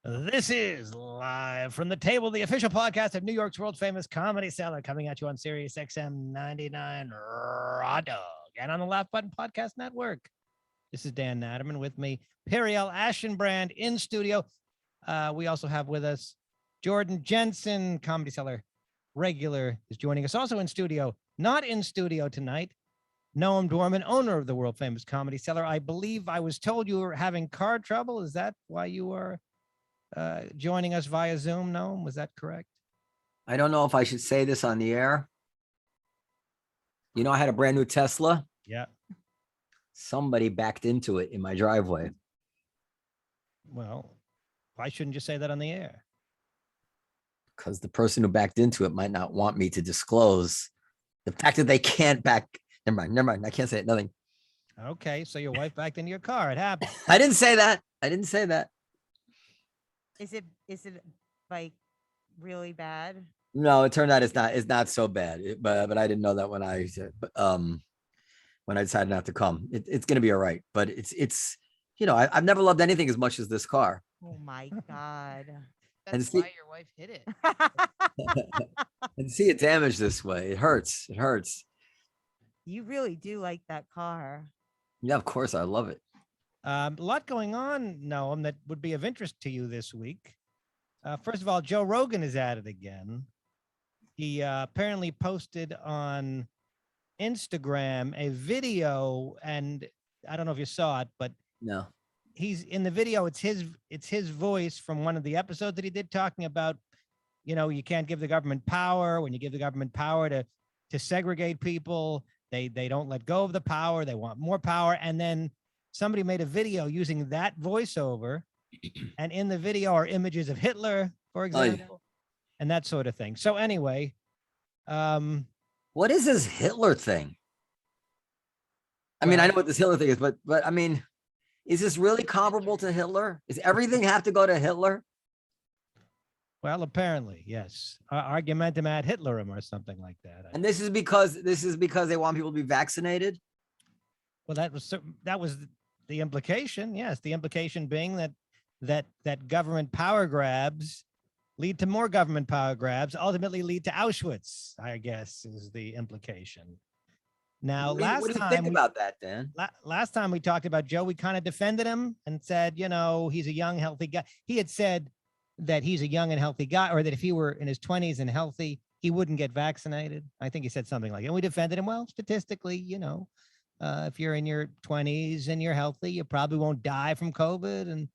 This is live from the table, the official podcast of New York's world famous Comedy Cellar, coming at you on Sirius XM 99 Raw Dog and on the Laugh Button Podcast Network. This is Dan Naturman, with me, Periel Aschenbrand in studio. We also have with us Jordan Jensen, Comedy Cellar regular, is joining us also in studio. Not in studio tonight, Noam Dworman, owner of the world famous Comedy Cellar. I believe I was told you were having car trouble. Is that why you are joining us via Zoom, Noam? Was that correct? I don't know if I should say this on the air. You know, I had a brand new Tesla. Yeah. Somebody backed into it in my driveway. Well, why shouldn't you say that on the air? Because the person who backed into it might not want me to disclose the fact that they can't back. Never mind. I can't say it. Nothing. Okay, so your wife backed into your car. It happened. I didn't say that. Is it like really bad? No, it turned out it's not so bad. But I didn't know that when I decided not to come. It's going to be all right. But it's you know, I've never loved anything as much as this car. Oh my God. That's why your wife hit it. And see it damaged this way. It hurts. You really do like that car. Yeah, of course. I love it. A lot going on, Noam, that would be of interest to you this week. First of all, Joe Rogan is at it again. He apparently posted on Instagram a video, and I don't know if you saw it, but No. he's in the video. It's his voice from one of the episodes that he did, talking about, you know, you can't give the government power. When you give the government power to segregate people, they don't let go of the power. They want more power. And then somebody made a video using that voiceover, and in the video are images of Hitler, for example, and that sort of thing. So anyway, what is this Hitler thing? I mean, I know what this Hitler thing is, but I mean, is this really comparable to Hitler? Is everything have to go to Hitler? well, apparently, yes, argumentum ad Hitlerum or something like that. And this is because they want people to be vaccinated. Well, that was the implication. Yes, the implication being that government power grabs lead to more government power grabs, ultimately lead to Auschwitz, I guess, is the implication. Now, What do you think about that, Dan? Last time we talked about Joe, we kind of defended him and said, you know, he's a young, healthy guy. He had said that he's a young and healthy guy, or that if he were in his 20s and healthy, he wouldn't get vaccinated. I think he said something like that. And we defended him. Well, statistically, you know, if you're in your 20s and you're healthy, you probably won't die from COVID. And,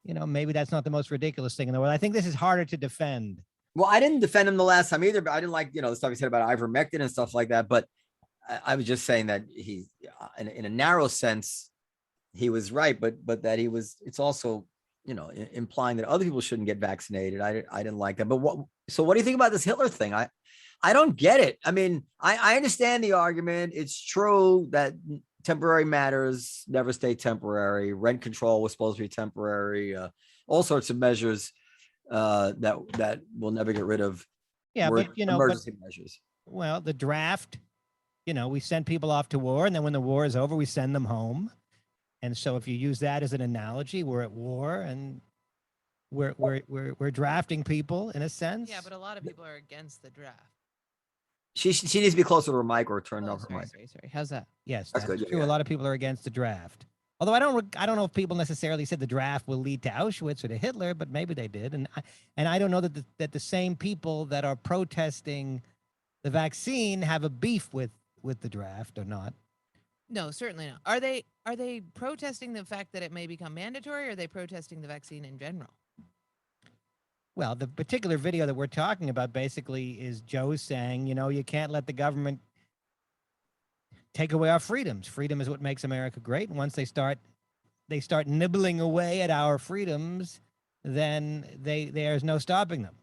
you know, maybe that's not the most ridiculous thing in the world. I think this is harder to defend. Well, I didn't defend him the last time either, but I didn't like, you know, the stuff he said about ivermectin and stuff like that. But I was just saying that he, in a narrow sense, he was right, but that it's also, you know, implying that other people shouldn't get vaccinated. I didn't like that. But what do you think about this Hitler thing? I don't get it. I mean, I understand the argument. It's true that temporary matters never stay temporary. Rent control was supposed to be temporary. All sorts of measures that we'll never get rid of. Yeah, but you know, emergency measures. Well, the draft, you know, we send people off to war, and then when the war is over, we send them home. And so if you use that as an analogy, we're at war and we're drafting people in a sense. Yeah, but a lot of people are against the draft. She needs to be closer to her mic or turn off her mic. Sorry. How's that? Yes, that's that's good. true. Yeah. A lot of people are against the draft. Although I don't know if people necessarily said the draft will lead to Auschwitz or to Hitler, but maybe they did. And I don't know that the same people that are protesting the vaccine have a beef with the draft or not. No, certainly not. Are they protesting the fact that it may become mandatory, or are they protesting the vaccine in general? Well, the particular video that we're talking about basically is Joe saying, you know, you can't let the government take away our freedoms. Freedom is what makes America great. And once they start nibbling away at our freedoms, then there's no stopping them.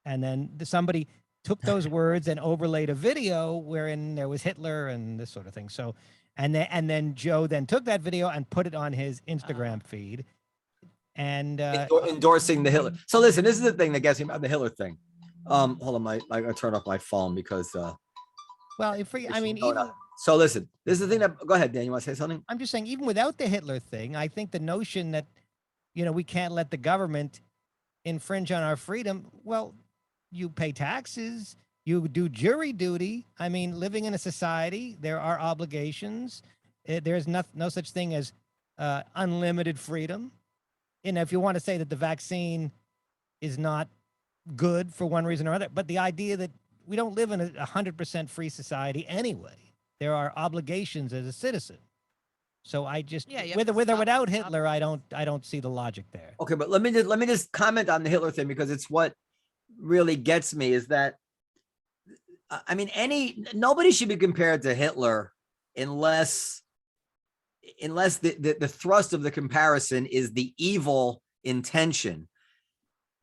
And then somebody took those words and overlaid a video wherein there was Hitler and this sort of thing. So, and then Joe then took that video and put it on his Instagram feed, and endorsing the Hitler. So listen, this is the thing that gets me about the Hitler thing. Hold on, I turn off my phone because well, so listen, this is the thing that, go ahead, Dan, you want to say something? I'm just saying, even without the Hitler thing, I think the notion that, you know, we can't let the government infringe on our freedom, well, you pay taxes, you do jury duty. I mean, living in a society, there are obligations. There's no such thing as unlimited freedom. You know, if you want to say that the vaccine is not good for one reason or other, but the idea that we don't live in a 100% free society anyway. There are obligations as a citizen. So I just, Yeah, you have with to or stop- without stop Hitler, I don't see the logic there. Okay, but let me just comment on the Hitler thing, because it's what really gets me, is that I mean, nobody should be compared to Hitler unless the thrust of the comparison is the evil intention.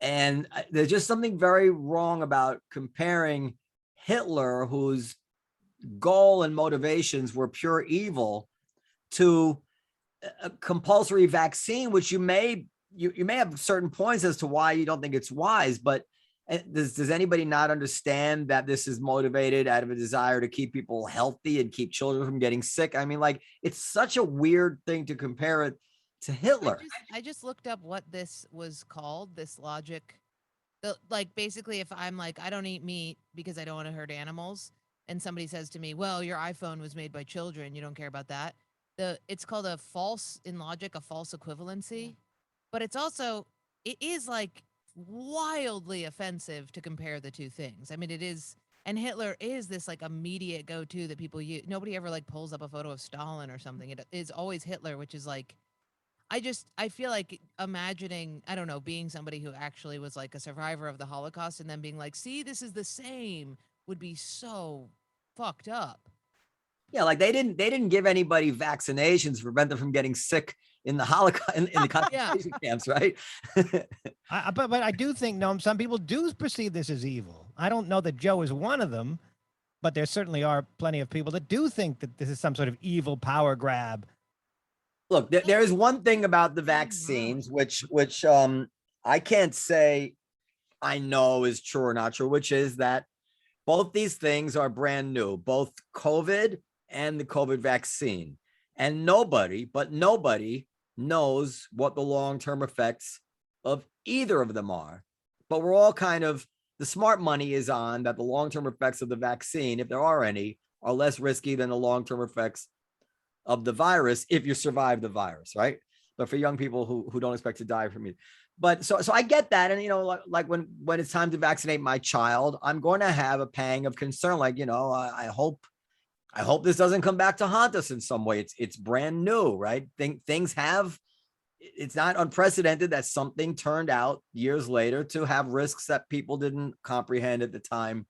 And there's just something very wrong about comparing Hitler, whose goal and motivations were pure evil, to a compulsory vaccine, which you may have certain points as to why you don't think it's wise, but does anybody not understand that this is motivated out of a desire to keep people healthy and keep children from getting sick? I mean, like, it's such a weird thing to compare it to Hitler. I just looked up what this was called, this logic. Like, basically, if I'm like, I don't eat meat because I don't want to hurt animals, and somebody says to me, well, your iPhone was made by children, you don't care about that. It's called a false equivalency. But it's also, it is like wildly offensive to compare the two things. I mean, it is, and Hitler is this like immediate go-to that people use. Nobody ever like pulls up a photo of Stalin or something. It is always Hitler, which is like, I feel like imagining, I don't know, being somebody who actually was like a survivor of the Holocaust and then being like, see, this is the same, would be so fucked up. Yeah, like they didn't give anybody vaccinations to prevent them from getting sick in the Holocaust, in the concentration camps, right? But I do think, Noam, some people do perceive this as evil. I don't know that Joe is one of them, but there certainly are plenty of people that do think that this is some sort of evil power grab. Look, there is one thing about the vaccines, which I can't say I know is true or not true, which is that both these things are brand new, both COVID and the COVID vaccine. And nobody knows what the long-term effects of either of them are. But we're all kind of, the smart money is on that the long-term effects of the vaccine, if there are any, are less risky than the long-term effects of the virus if you survive the virus, right? But for young people who don't expect to die from it. But so I get that. And, you know, like when it's time to vaccinate my child, I'm going to have a pang of concern. Like, you know, I hope this doesn't come back to haunt us in some way. It's brand new, right? Things have, it's not unprecedented that something turned out years later to have risks that people didn't comprehend at the time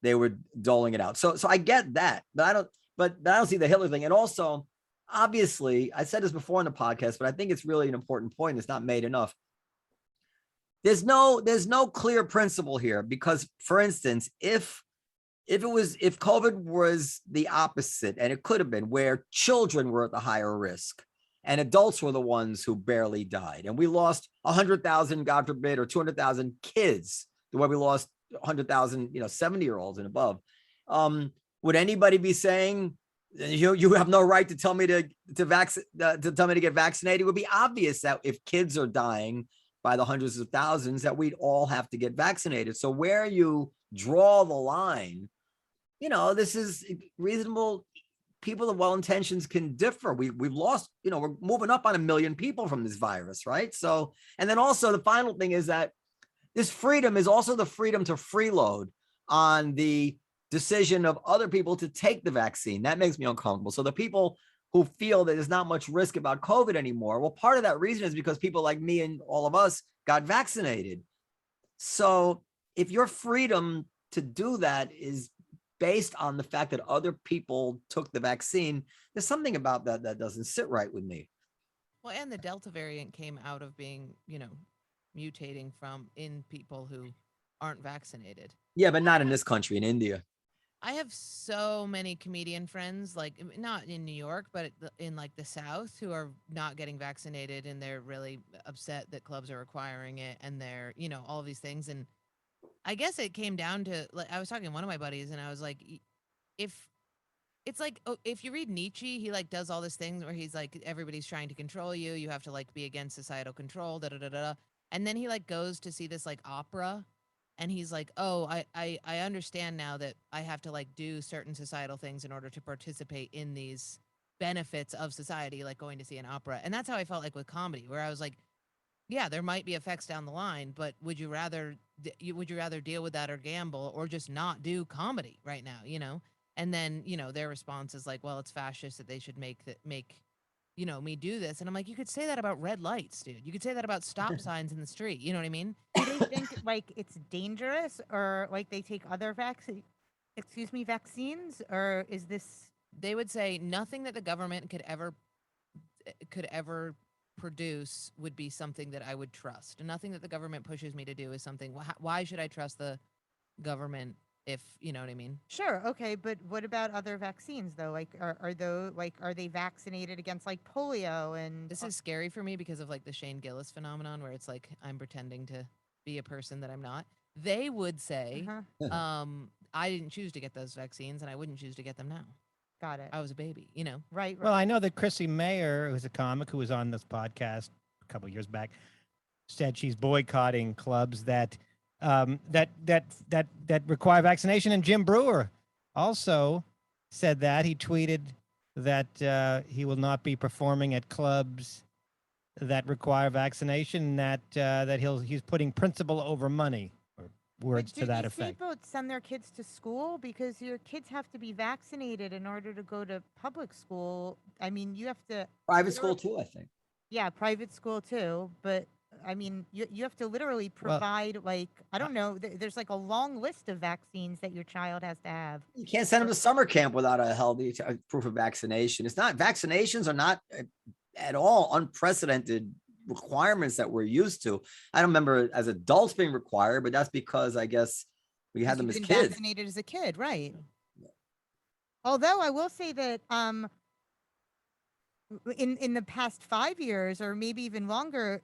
they were doling it out. So I get that, but I don't see the Hitler thing. And also, obviously, I said this before in the podcast, but I think it's really an important point. It's not made enough. There's no clear principle here, because, for instance, if COVID was the opposite, and it could have been, where children were at the higher risk and adults were the ones who barely died, and we lost 100,000, God forbid, or 200,000 kids, the way we lost 100,000, 70-year-olds and above, would anybody be saying, you have no right to tell me to tell me to get vaccinated? It would be obvious that if kids are dying by the hundreds of thousands, that we'd all have to get vaccinated. So where you draw the line, this is reasonable. People of well intentions can differ. We've lost, we're moving up on 1 million people from this virus, right? So, and then also the final thing is that this freedom is also the freedom to freeload on the decision of other people to take the vaccine. That makes me uncomfortable. So the people who feel that there's not much risk about COVID anymore, well, part of that reason is because people like me and all of us got vaccinated. So if your freedom to do that is based on the fact that other people took the vaccine, there's something about that doesn't sit right with me. Well, and the Delta variant came out of being, mutating from in people who aren't vaccinated. Yeah, but not in this country, in India. I have so many comedian friends, like not in New York, but in like the South, who are not getting vaccinated, and they're really upset that clubs are requiring it, and they're, all of these things. And I guess it came down to, like, I was talking to one of my buddies, and I was like, if it's like, if you read Nietzsche, he like does all this things where he's like, everybody's trying to control you. You have to like be against societal control, da da da da. And then he like goes to see this like opera, and he's like, oh, I understand now that I have to like do certain societal things in order to participate in these benefits of society, like going to see an opera. And that's how I felt like with comedy, where I was like, yeah, there might be effects down the line, but would you rather would you rather deal with that or gamble or just not do comedy right now, you know? And then, you know, their response is like, well, it's fascist that they should make me do this. And I'm like, you could say that about red lights, dude. You could say that about stop signs in the street. You know what I mean? Do they think like it's dangerous, or like they take other vaccines, or is this They would say nothing that the government could ever produce would be something that I would trust. And nothing that the government pushes me to do is something. Why should I trust the government if you know what I mean? sure? Okay, but what about other vaccines though? Like, are they vaccinated against like polio and This is scary for me because of like the Shane Gillis phenomenon, where it's like I'm pretending to be a person that I'm not. They would say, uh-huh, I didn't choose to get those vaccines, and I wouldn't choose to get them now. got it. I was a baby, you know. Right, Well, right. I know that Chrissy Mayer, who's a comic who was on this podcast a couple years back, said she's boycotting clubs that require vaccination. And Jim Brewer also said that he tweeted that he will not be performing at clubs that require vaccination. That he's putting principle over money, or words But to do that these effect. people send their kids to school, because your kids have to be vaccinated in order to go to public school? I mean, you have to Private school too, I think. yeah, private school too, but I mean, you have to literally Well, provide like I I- don't know. There's like a long list of vaccines that your child has to have. You can't send them to summer camp without a healthy proof of vaccination. It's not vaccinations are not at all unprecedented requirements that we're used to. I don't remember as adults being required, but that's because I guess we had them You've as been kids. vaccinated as a kid, right? Although I will say that in the past 5 years, or maybe even longer,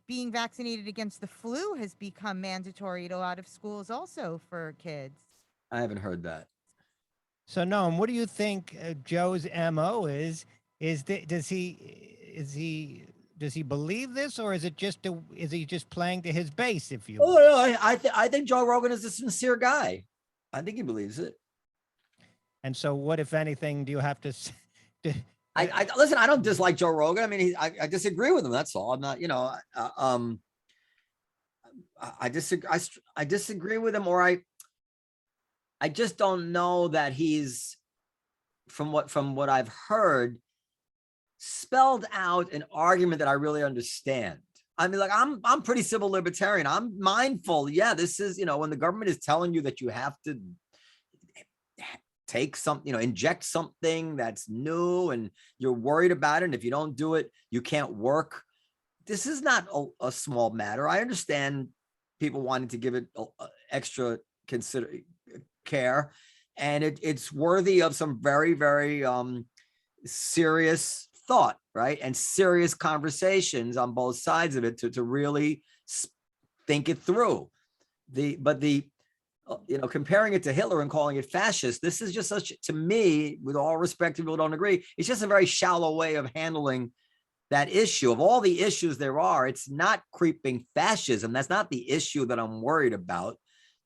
being vaccinated against the flu has become mandatory at a lot of schools also for kids. I haven't heard that. So Noam, what do you think Joe's MO is? Does he believe this, or is he just playing to his base, if you will? Oh, no, I think Joe Rogan is a sincere guy. I think he believes it. And so what, if anything, do you have to I listen. I don't dislike Joe Rogan. I mean, I disagree with him. That's all. I'm not, I disagree. I disagree with him, or I just don't know that he's from what I've heard spelled out an argument that I really understand. I mean, like I'm pretty civil libertarian. I'm mindful. Yeah, this is, when the government is telling you that you have to take something, inject something that's new and you're worried about it. And if you don't do it, you can't work. This is not a small matter. I understand people wanting to give it extra care, and it's worthy of some very, very serious thought, right? And serious conversations on both sides of it to really think it through. Comparing it to Hitler and calling it fascist, this is just to me, with all respect to people who don't agree, it's just a very shallow way of handling that issue. Of all the issues there are, it's not creeping fascism. That's not the issue that I'm worried about.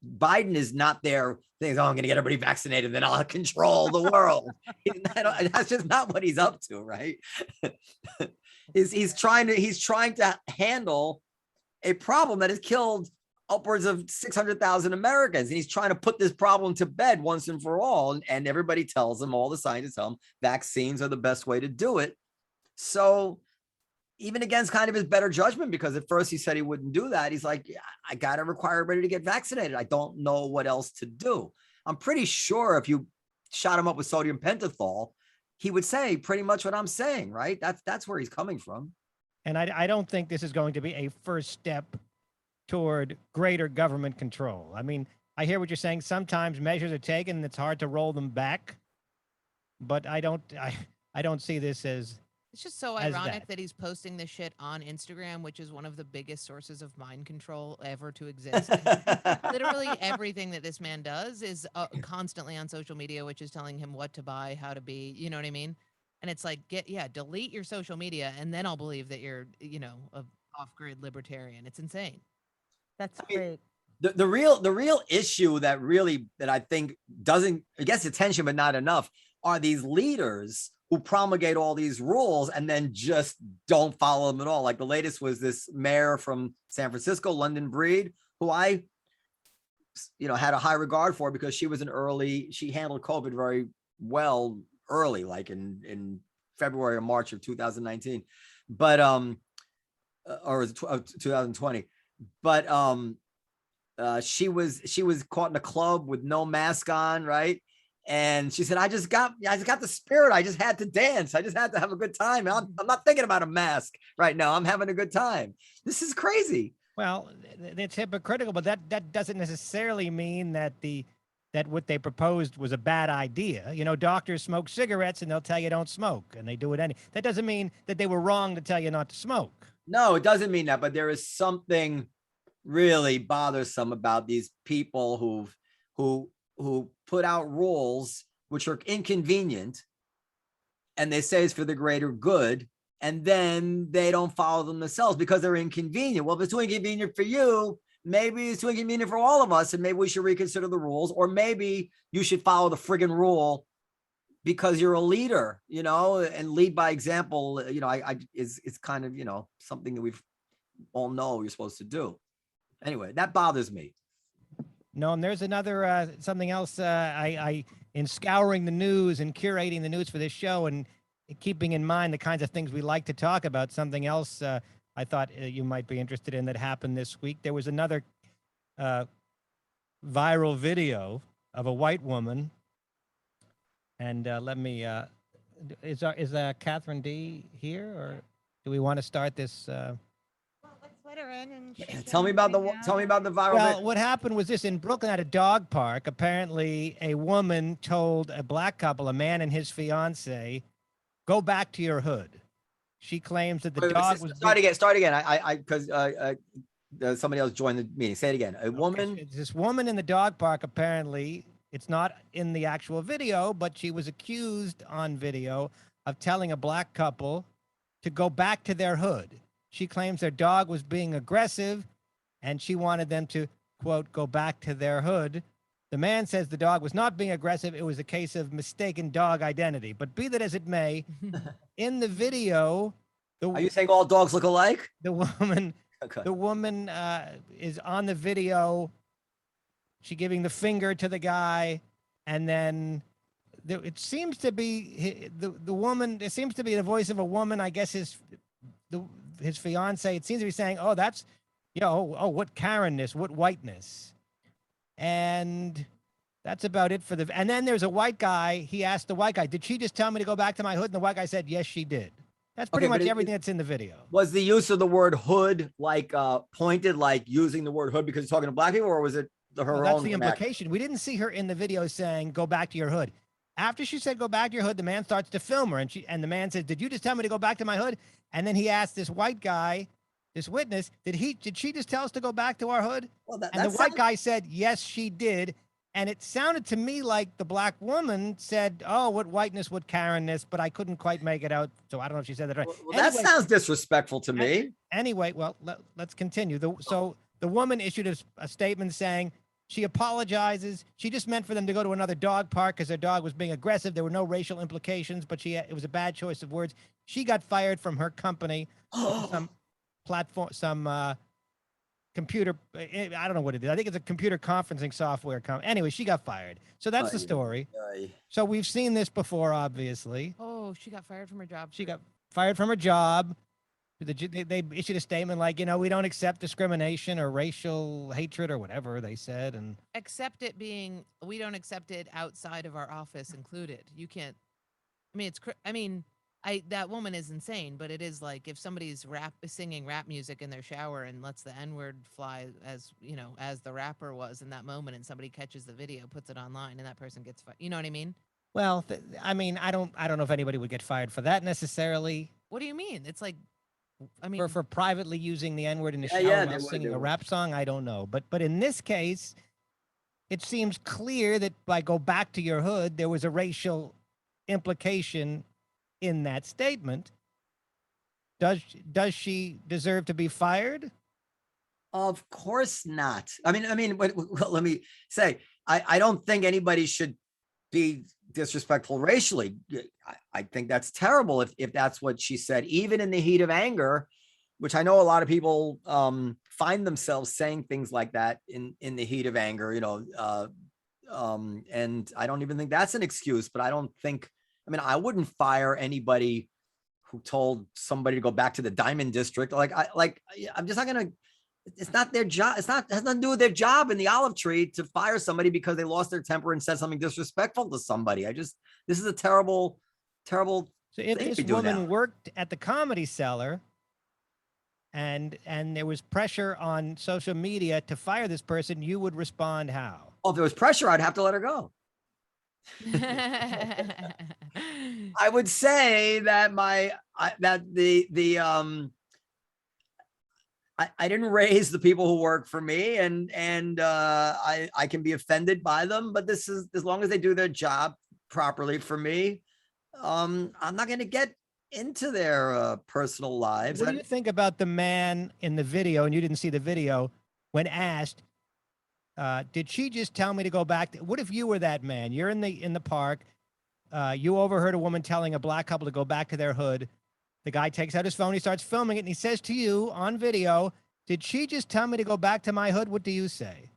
Biden is not there saying, oh, I'm going to get everybody vaccinated, then I'll control the world. That's just not what he's up to, right? He's trying to handle a problem that has killed upwards of 600,000 Americans. And he's trying to put this problem to bed once and for all. And everybody tells him, all the scientists tell him, vaccines are the best way to do it. So even against kind of his better judgment, because at first he said he wouldn't do that, he's like, yeah, I got to require everybody to get vaccinated. I don't know what else to do. I'm pretty sure if you shot him up with sodium pentothal, he would say pretty much what I'm saying, right? That's where he's coming from. And I don't think this is going to be a first step toward greater government control. I mean, I hear what you're saying. Sometimes measures are taken and it's hard to roll them back, but I don't see this as It's just so as ironic that. that he's posting this shit on Instagram, which is one of the biggest sources of mind control ever to exist. Literally everything that this man does is constantly on social media, which is telling him what to buy, how to be, you know what I mean? And it's like, delete your social media, and then I'll believe that you're, a off-grid libertarian. It's insane. That's mean, great. The real issue that I think gets attention but not enough are these leaders who promulgate all these rules and then just don't follow them at all. Like the latest was this mayor from San Francisco, London Breed, who I had a high regard for because she handled COVID very well early, like in February or March of 2019, but or 2020, but she was caught in a club with no mask on, right? And she said, I just got the spirit. I just had to dance. I just had to have a good time. I'm not thinking about a mask right now. I'm having a good time. This is crazy. Well, it's hypocritical, but that doesn't necessarily mean that what they proposed was a bad idea. Doctors smoke cigarettes and they'll tell you don't smoke, and they do it that doesn't mean that they were wrong to tell you not to smoke. No, it doesn't mean that, but there is something really bothersome about these people who put out rules which are inconvenient, and they say it's for the greater good, and then they don't follow them themselves because they're inconvenient. Well, if it's too inconvenient for you, maybe it's too inconvenient for all of us, and maybe we should reconsider the rules, or maybe you should follow the friggin' rule because you're a leader, and lead by example. It's kind of, something that we've all know you're supposed to do. Anyway, that bothers me. No, and there's another something else. I in scouring the news and curating the news for this show and keeping in mind the kinds of things we like to talk about, something else I thought you might be interested in that happened this week. There was another viral video of a white woman, and let me. Is Catherine D here, or do we want to start this? Let's let her in and Tell me about the viral. Well, what happened was this: in Brooklyn at a dog park, apparently a woman told a black couple, a man and his fiance, go back to your hood. She claims that the dog was. Start again. I because somebody else joined the meeting. Say it again. A woman. This woman in the dog park, apparently, it's not in the actual video, but she was accused on video of telling a black couple to go back to their hood. She claims their dog was being aggressive, and she wanted them to, quote, go back to their hood. The man says the dog was not being aggressive. It was a case of mistaken dog identity. But be that as it may, in the video, are you saying all dogs look alike? The woman, okay. The woman is on the video. She giving the finger to the guy, and then it seems to be the woman. It seems to be the voice of a woman. I guess his fiance. It seems to be saying, "Oh, that's, what Karenness, what whiteness," and that's about it for the. And then there's a white guy. He asked the white guy, "Did she just tell me to go back to my hood?" And the white guy said, "Yes, she did." That's pretty much everything that's in the video. Was the use of the word hood like pointed, like using the word hood because he's talking to black people, or was it her own? That's the implication. We didn't see her in the video saying, "Go back to your hood." After she said, "Go back to your hood," the man starts to film her, and the man says, "Did you just tell me to go back to my hood?" And then he asked this white guy, this witness, did she just tell us to go back to our hood? Well, the white guy said, "Yes, she did." And it sounded to me like the black woman said, "Oh, what whiteness, what Karenness," but I couldn't quite make it out. So I don't know if she said that right. Well, anyway, that sounds disrespectful to me. Anyway, well, let's continue. So the woman issued a statement saying she apologizes. She just meant for them to go to another dog park because their dog was being aggressive. There were no racial implications, but it was a bad choice of words. She got fired from her company, some platform, some computer. I don't know what it is. I think it's a computer conferencing software company. Anyway, she got fired. So that's the story. So we've seen this before, obviously. Oh, she got fired from her job. She got fired from her job. They issued a statement like, we don't accept discrimination or racial hatred or whatever they said. And except it being, we don't accept it outside of our office included. You can't, that woman is insane, but it is like if somebody's singing rap music in their shower and lets the N-word fly as the rapper was in that moment, and somebody catches the video, puts it online, and that person gets fired. You know what I mean? Well, I don't know if anybody would get fired for that necessarily. What do you mean? It's like, for privately using the N-word in the shower while singing a rap song, I don't know. But in this case, it seems clear that by go back to your hood, there was a racial implication in that statement. Does she deserve to be fired? Of course not. Let me say, I don't think anybody should be disrespectful racially. I think that's terrible if that's what she said, even in the heat of anger, which I know a lot of people find themselves saying things like that in the heat of anger, and I don't even think that's an excuse, but I wouldn't fire anybody who told somebody to go back to the Diamond District. I'm just not going to, it's not their job. It has nothing to do with their job in the olive tree to fire somebody because they lost their temper and said something disrespectful to somebody. This is a terrible, terrible. So if this woman worked at the Comedy Cellar and there was pressure on social media to fire this person, you would respond how? Well, if there was pressure, I'd have to let her go. I would say that I didn't raise the people who work for me, and I can be offended by them, but this is, as long as they do their job properly for me, I'm not going to get into their personal lives. What do you think about the man in the video, and you didn't see the video, when asked, did she just tell me to go back? What if you were that man? You're in the park. You overheard a woman telling a black couple to go back to their hood. The guy takes out his phone, he starts filming it, and he says to you on video, did she just tell me to go back to my hood? What do you say?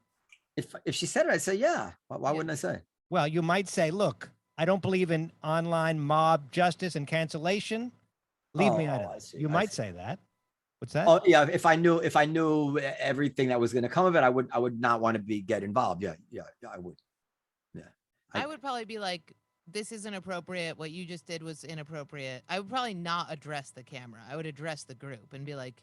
If she said it, I'd say, yeah. Why wouldn't I say? Well, you might say, look, I don't believe in online mob justice and cancellation. Leave me out of it. You might say that. What's that? Oh yeah. If I knew everything that was going to come of it, I would not want to get involved. Yeah, I would. Yeah. I would probably be like, this isn't appropriate. What you just did was inappropriate. I would probably not address the camera. I would address the group and be like,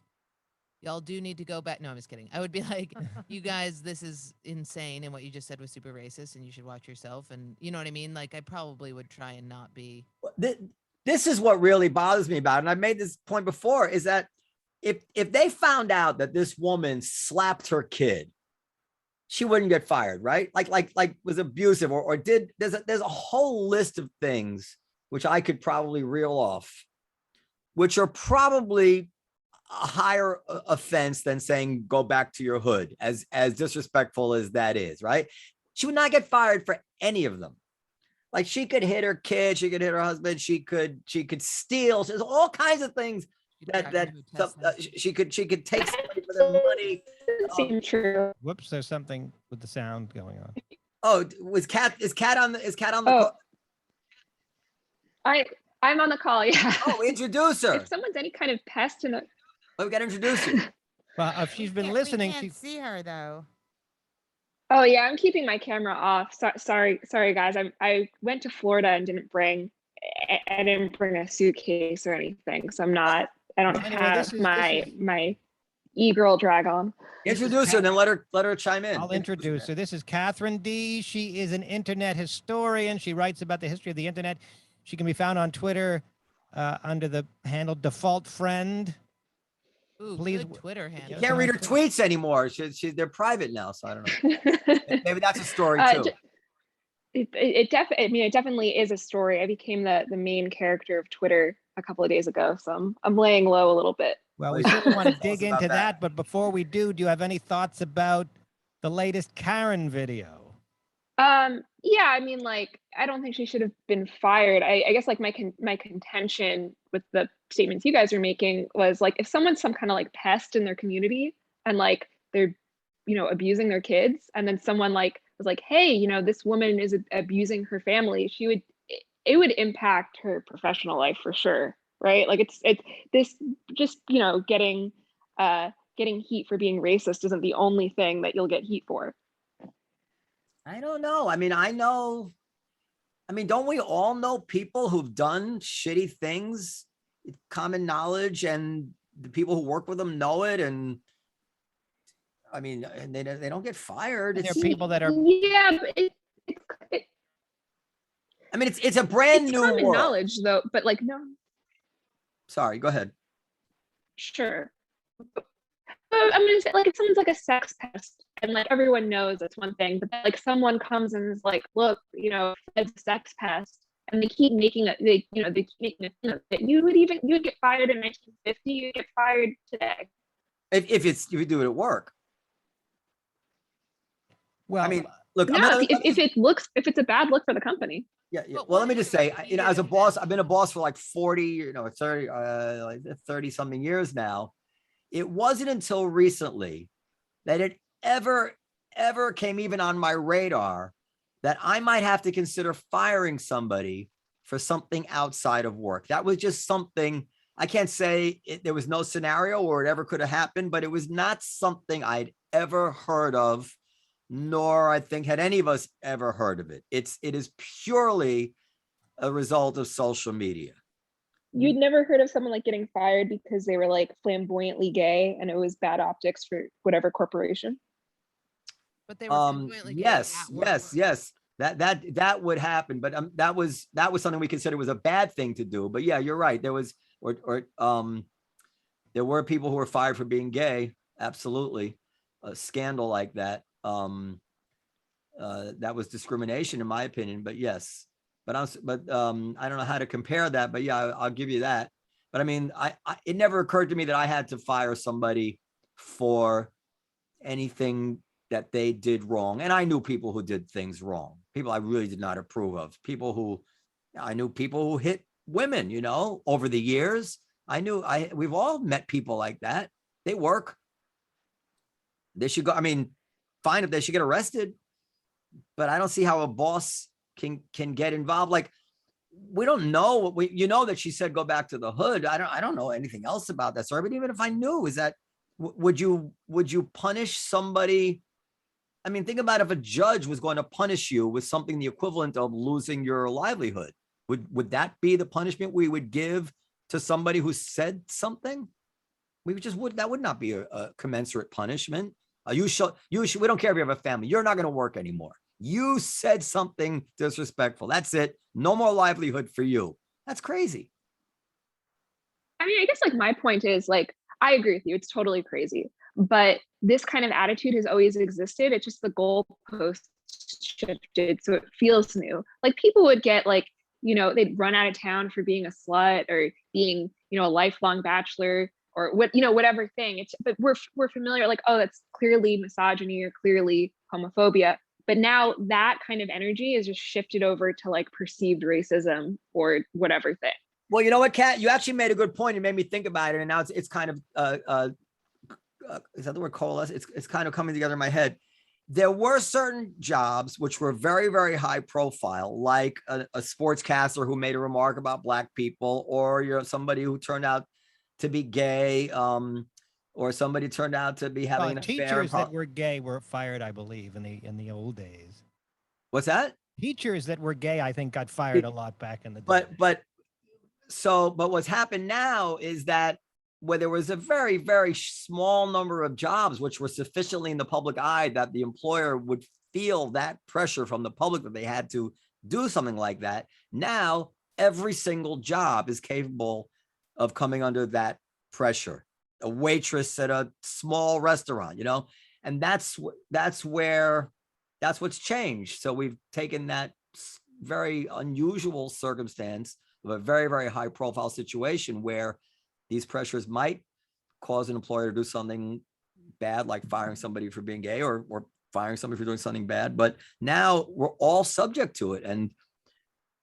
y'all do need to go back. No, I'm just kidding. I would be like, you guys, this is insane. And what you just said was super racist and you should watch yourself. And you know what I mean? Like, I probably would try and not be. This is what really bothers me about it. And I made this point before, is that if they found out that this woman slapped her kid, she wouldn't get fired, right? Like was abusive or did, there's a whole list of things which I could probably reel off, which are probably a higher offense than saying go back to your hood, as disrespectful as that is, right? She would not get fired for any of them. Like, she could hit her kid, she could hit her husband, she could steal. There's all kinds of things that she could take somebody for their money. Seems true. Whoops, there's something with the sound going on. Oh, is Kat on the call? I'm on the call, yeah. Oh, introduce her. If someone's any kind of pest in a... Oh, we got to introduce you. Well, if she's been listening, we can't see her though. Oh yeah, I'm keeping my camera off. Sorry guys. I went to Florida and didn't bring a suitcase or anything, so I don't have my e-girl drag on. Introduce her and then let her chime in. I'll introduce her. This is Catherine D. She is an internet historian. She writes about the history of the internet. She can be found on Twitter under the handle Default Friend. Ooh, please, good Twitter handle. You can't read her tweets anymore. They're private now, so I don't know. Maybe that's a story too. It definitely is a story. I became the main character of Twitter a couple of days ago, so I'm laying low a little bit. Well, we certainly want to dig into that, but before we do you have any thoughts about the latest Karen video? Yeah, I mean, like, I don't think she should have been fired. I guess like my contention with the statements you guys are making was like, if someone's some kind of like pest in their community and like they're, abusing their kids, and then someone like was like, hey, this woman is abusing her family, it would impact her professional life for sure, right? Like it's this just, getting heat for being racist isn't the only thing that you'll get heat for. I don't know. Don't we all know people who've done shitty things? It's common knowledge, and the people who work with them know it. And and they don't get fired. There are people that are. Yeah, but it's a brand new common world. Knowledge, though. But like, no. Sorry, go ahead. Sure. I'm gonna say, like, if someone's like a sex pest and like everyone knows that's one thing, but then, like, someone comes and is like, look, Ed's a sex pest, and they keep making it, they keep making it, that you would get fired in 1950, you'd get fired today. If you do it at work. Well, I mean, look, No, if it's a bad look for the company. yeah. But Well, what let me if just you're say, repeated as a in boss, that- I've been a boss for like 40, 30, like 30 something years now. It wasn't until recently that it ever came even on my radar that I might have to consider firing somebody for something outside of work. That was just something, I can't say there was no scenario where it ever could have happened, but it was not something I'd ever heard of, nor I think had any of us ever heard of it. It is purely a result of social media. You'd never heard of someone like getting fired because they were like flamboyantly gay and it was bad optics for whatever corporation? But they were flamboyantly gay at work. yes. That would happen, but that was something we considered was a bad thing to do. But yeah, you're right. There was there were people who were fired for being gay. Absolutely, a scandal like that. That was discrimination, in my opinion. But yes, but I don't know how to compare that. But yeah, I'll give you that. But I mean, it never occurred to me that I had to fire somebody for anything that they did wrong. And I knew people who did things wrong, people I really did not approve of, I knew people who hit women, over the years. We've all met people like that. They work. They should go. I mean, fine if they should get arrested, but I don't see how a boss can get involved. Like, we don't know that she said, go back to the hood. I don't know anything else about that story, but even if I knew, is that, would you punish somebody? I mean, think about if a judge was going to punish you with something the equivalent of losing your livelihood. Would that be the punishment we would give to somebody who said something? That would not be a commensurate punishment. We don't care if you have a family. You're not going to work anymore. You said something disrespectful. That's it. No more livelihood for you. That's crazy. I mean, I guess like my point is like, I agree with you. It's totally crazy. But this kind of attitude has always existed. It's just the goalposts shifted, so it feels new. Like people would get like, they'd run out of town for being a slut or being, a lifelong bachelor or whatever thing. But we're familiar, like, oh, that's clearly misogyny or clearly homophobia. But now that kind of energy is just shifted over to like perceived racism or whatever thing. Well, you know what, Kat? You actually made a good point. It made me think about it, and now it's kind of is that the word coalesce? It's kind of coming together in my head. There were certain jobs which were very, very high profile, like a sportscaster who made a remark about Black people, or somebody who turned out to be gay, or somebody turned out to be having an affair. Teachers that were gay were fired, I believe, in the old days. What's that? Teachers that were gay, I think, got fired a lot back in the day. But what's happened now is that where there was a very, very small number of jobs which were sufficiently in the public eye that the employer would feel that pressure from the public that they had to do something like that. Now, every single job is capable of coming under that pressure. A waitress at a small restaurant, and that's what's changed. So we've taken that very unusual circumstance of a very, very high profile situation where these pressures might cause an employer to do something bad, like firing somebody for being gay or firing somebody for doing something bad. But now we're all subject to it. And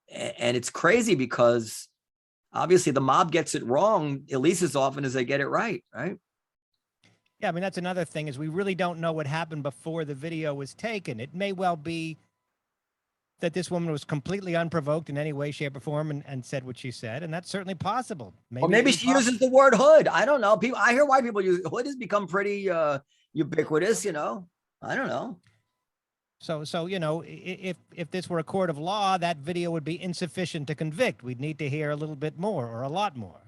it's crazy because obviously the mob gets it wrong at least as often as they get it right. Right. Yeah. I mean, that's another thing is we really don't know what happened before the video was taken. It may well be that this woman was completely unprovoked in any way, shape, or form and said what she said. And that's certainly possible. Maybe she uses the word hood. I don't know. I hear why people use hood has become pretty ubiquitous, I don't know. So, if this were a court of law, that video would be insufficient to convict. We'd need to hear a little bit more or a lot more.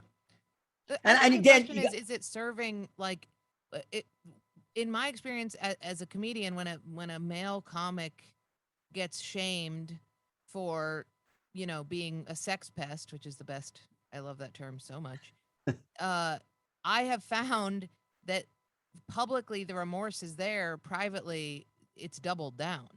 And again, is it serving like it? In my experience as a comedian, when a male comic gets shamed for, being a sex pest, which is the best. I love that term so much. I have found that publicly the remorse is there. Privately, it's doubled down.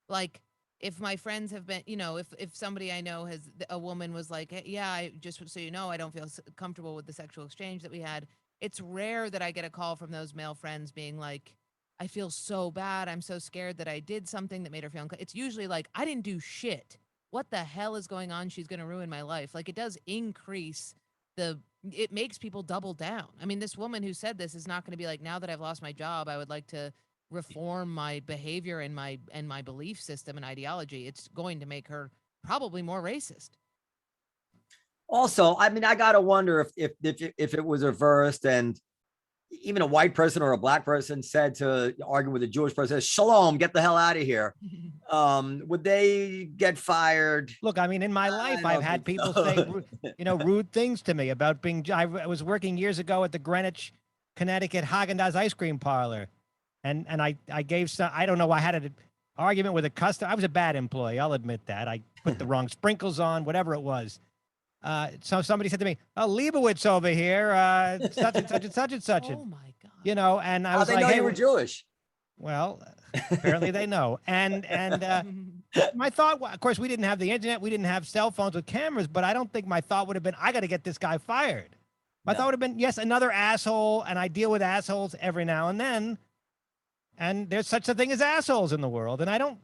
Like if my friends have been, if somebody I know has, a woman was like, "Hey, yeah, I just so you know, I don't feel comfortable with the sexual exchange that we had." It's rare that I get a call from those male friends being like, "I feel so bad. I'm so scared that I did something that made her feel uncomfortable." It's usually like, "I didn't do shit. What the hell is going on? She's going to ruin my life." Like, it does increase it makes people double down. I mean, this woman who said this is not going to be like, "Now that I've lost my job, I would like to reform my behavior and my belief system and ideology." It's going to make her probably more racist. Also, I mean, I gotta wonder if it was reversed and even a white person or a black person said to argue with a Jewish person, "Shalom, get the hell out of here." Would they get fired? Look, I mean, in my life, I've had people say, rude things to me about being. I was working years ago at the Greenwich, Connecticut Haagen-Dazs ice cream parlor, and I gave some. I don't know. I had an argument with a customer. I was a bad employee. I'll admit that. I put the wrong sprinkles on, whatever it was. So somebody said to me, "Oh, Leibowitz over here, such and such and such and such." Oh my god! And I How was they like, know "Hey, you were Jewish?" well, apparently they know. And my thought, of course, we didn't have the internet, we didn't have cell phones with cameras, but I don't think my thought would have been, I got to get this guy fired. My thought would have been, yes, another asshole, and I deal with assholes every now and then. And there's such a thing as assholes in the world, and I don't.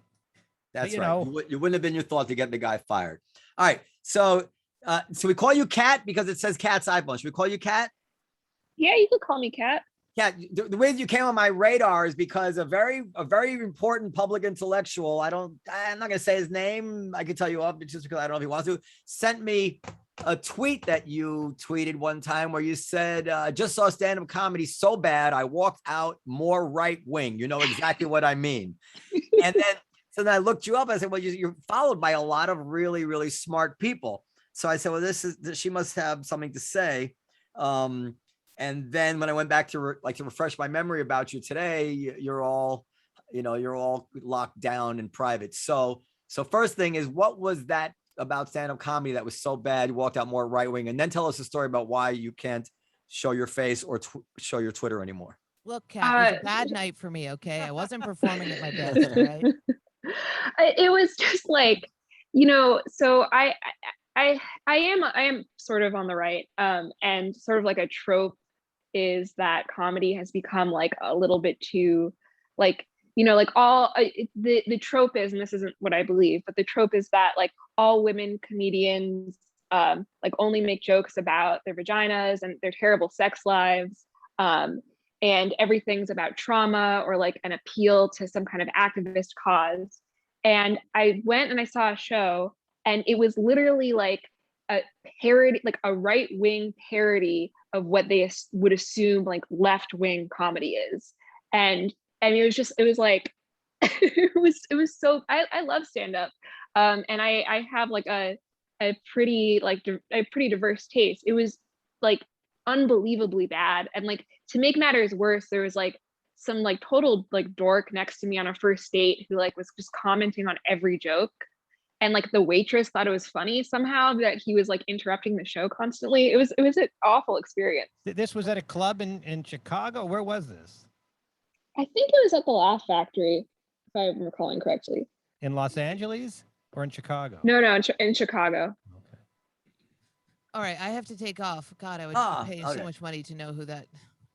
That's right. You wouldn't have been your thought to get the guy fired. All right. So we call you Kat because it says Kat's iPhone. Should we call you Kat? Yeah, you could call me Kat. Yeah, the way you came on my radar is because a very important public intellectual, I'm not going to say his name, I can tell you up just because I don't know if he wants to, sent me a tweet that you tweeted one time where you said, "Just saw stand-up comedy so bad, I walked out more right wing." You know exactly what I mean. And then I looked you up. I said, "Well, you're followed by a lot of really, really smart people." So I said, "Well, she must have something to say." And then when I went back to refresh my memory about you today, you're all locked down in private. So first thing is, what was that about stand-up comedy that was so bad you walked out more right-wing? And then tell us a story about why you can't show your face or show your Twitter anymore. Look, Kat, it was a bad night for me, okay? I wasn't performing at my best, all right? It was just like, so I am sort of on the right, and sort of like a trope is that comedy has become like a little bit too, like, like the trope is, and this isn't what I believe, but the trope is that like all women comedians like only make jokes about their vaginas and their terrible sex lives, and everything's about trauma or like an appeal to some kind of activist cause. And I went and I saw a show, and it was literally like a parody, like a right-wing parody of what they would assume like left-wing comedy is. And it was like it was so, I love stand-up, and I have like a pretty diverse taste. It was like unbelievably bad, and like to make matters worse, there was like some like total like dork next to me on a first date who like was just commenting on every joke, and like the waitress thought it was funny somehow that he was like interrupting the show constantly. It was an awful experience. This was at a club in Chicago. Where was this? I think it was at the Laugh Factory, if I'm recalling correctly. In Los Angeles or in Chicago? No, in Chicago. Okay. All right, I have to take off. God, I would pay okay. so much money to know who that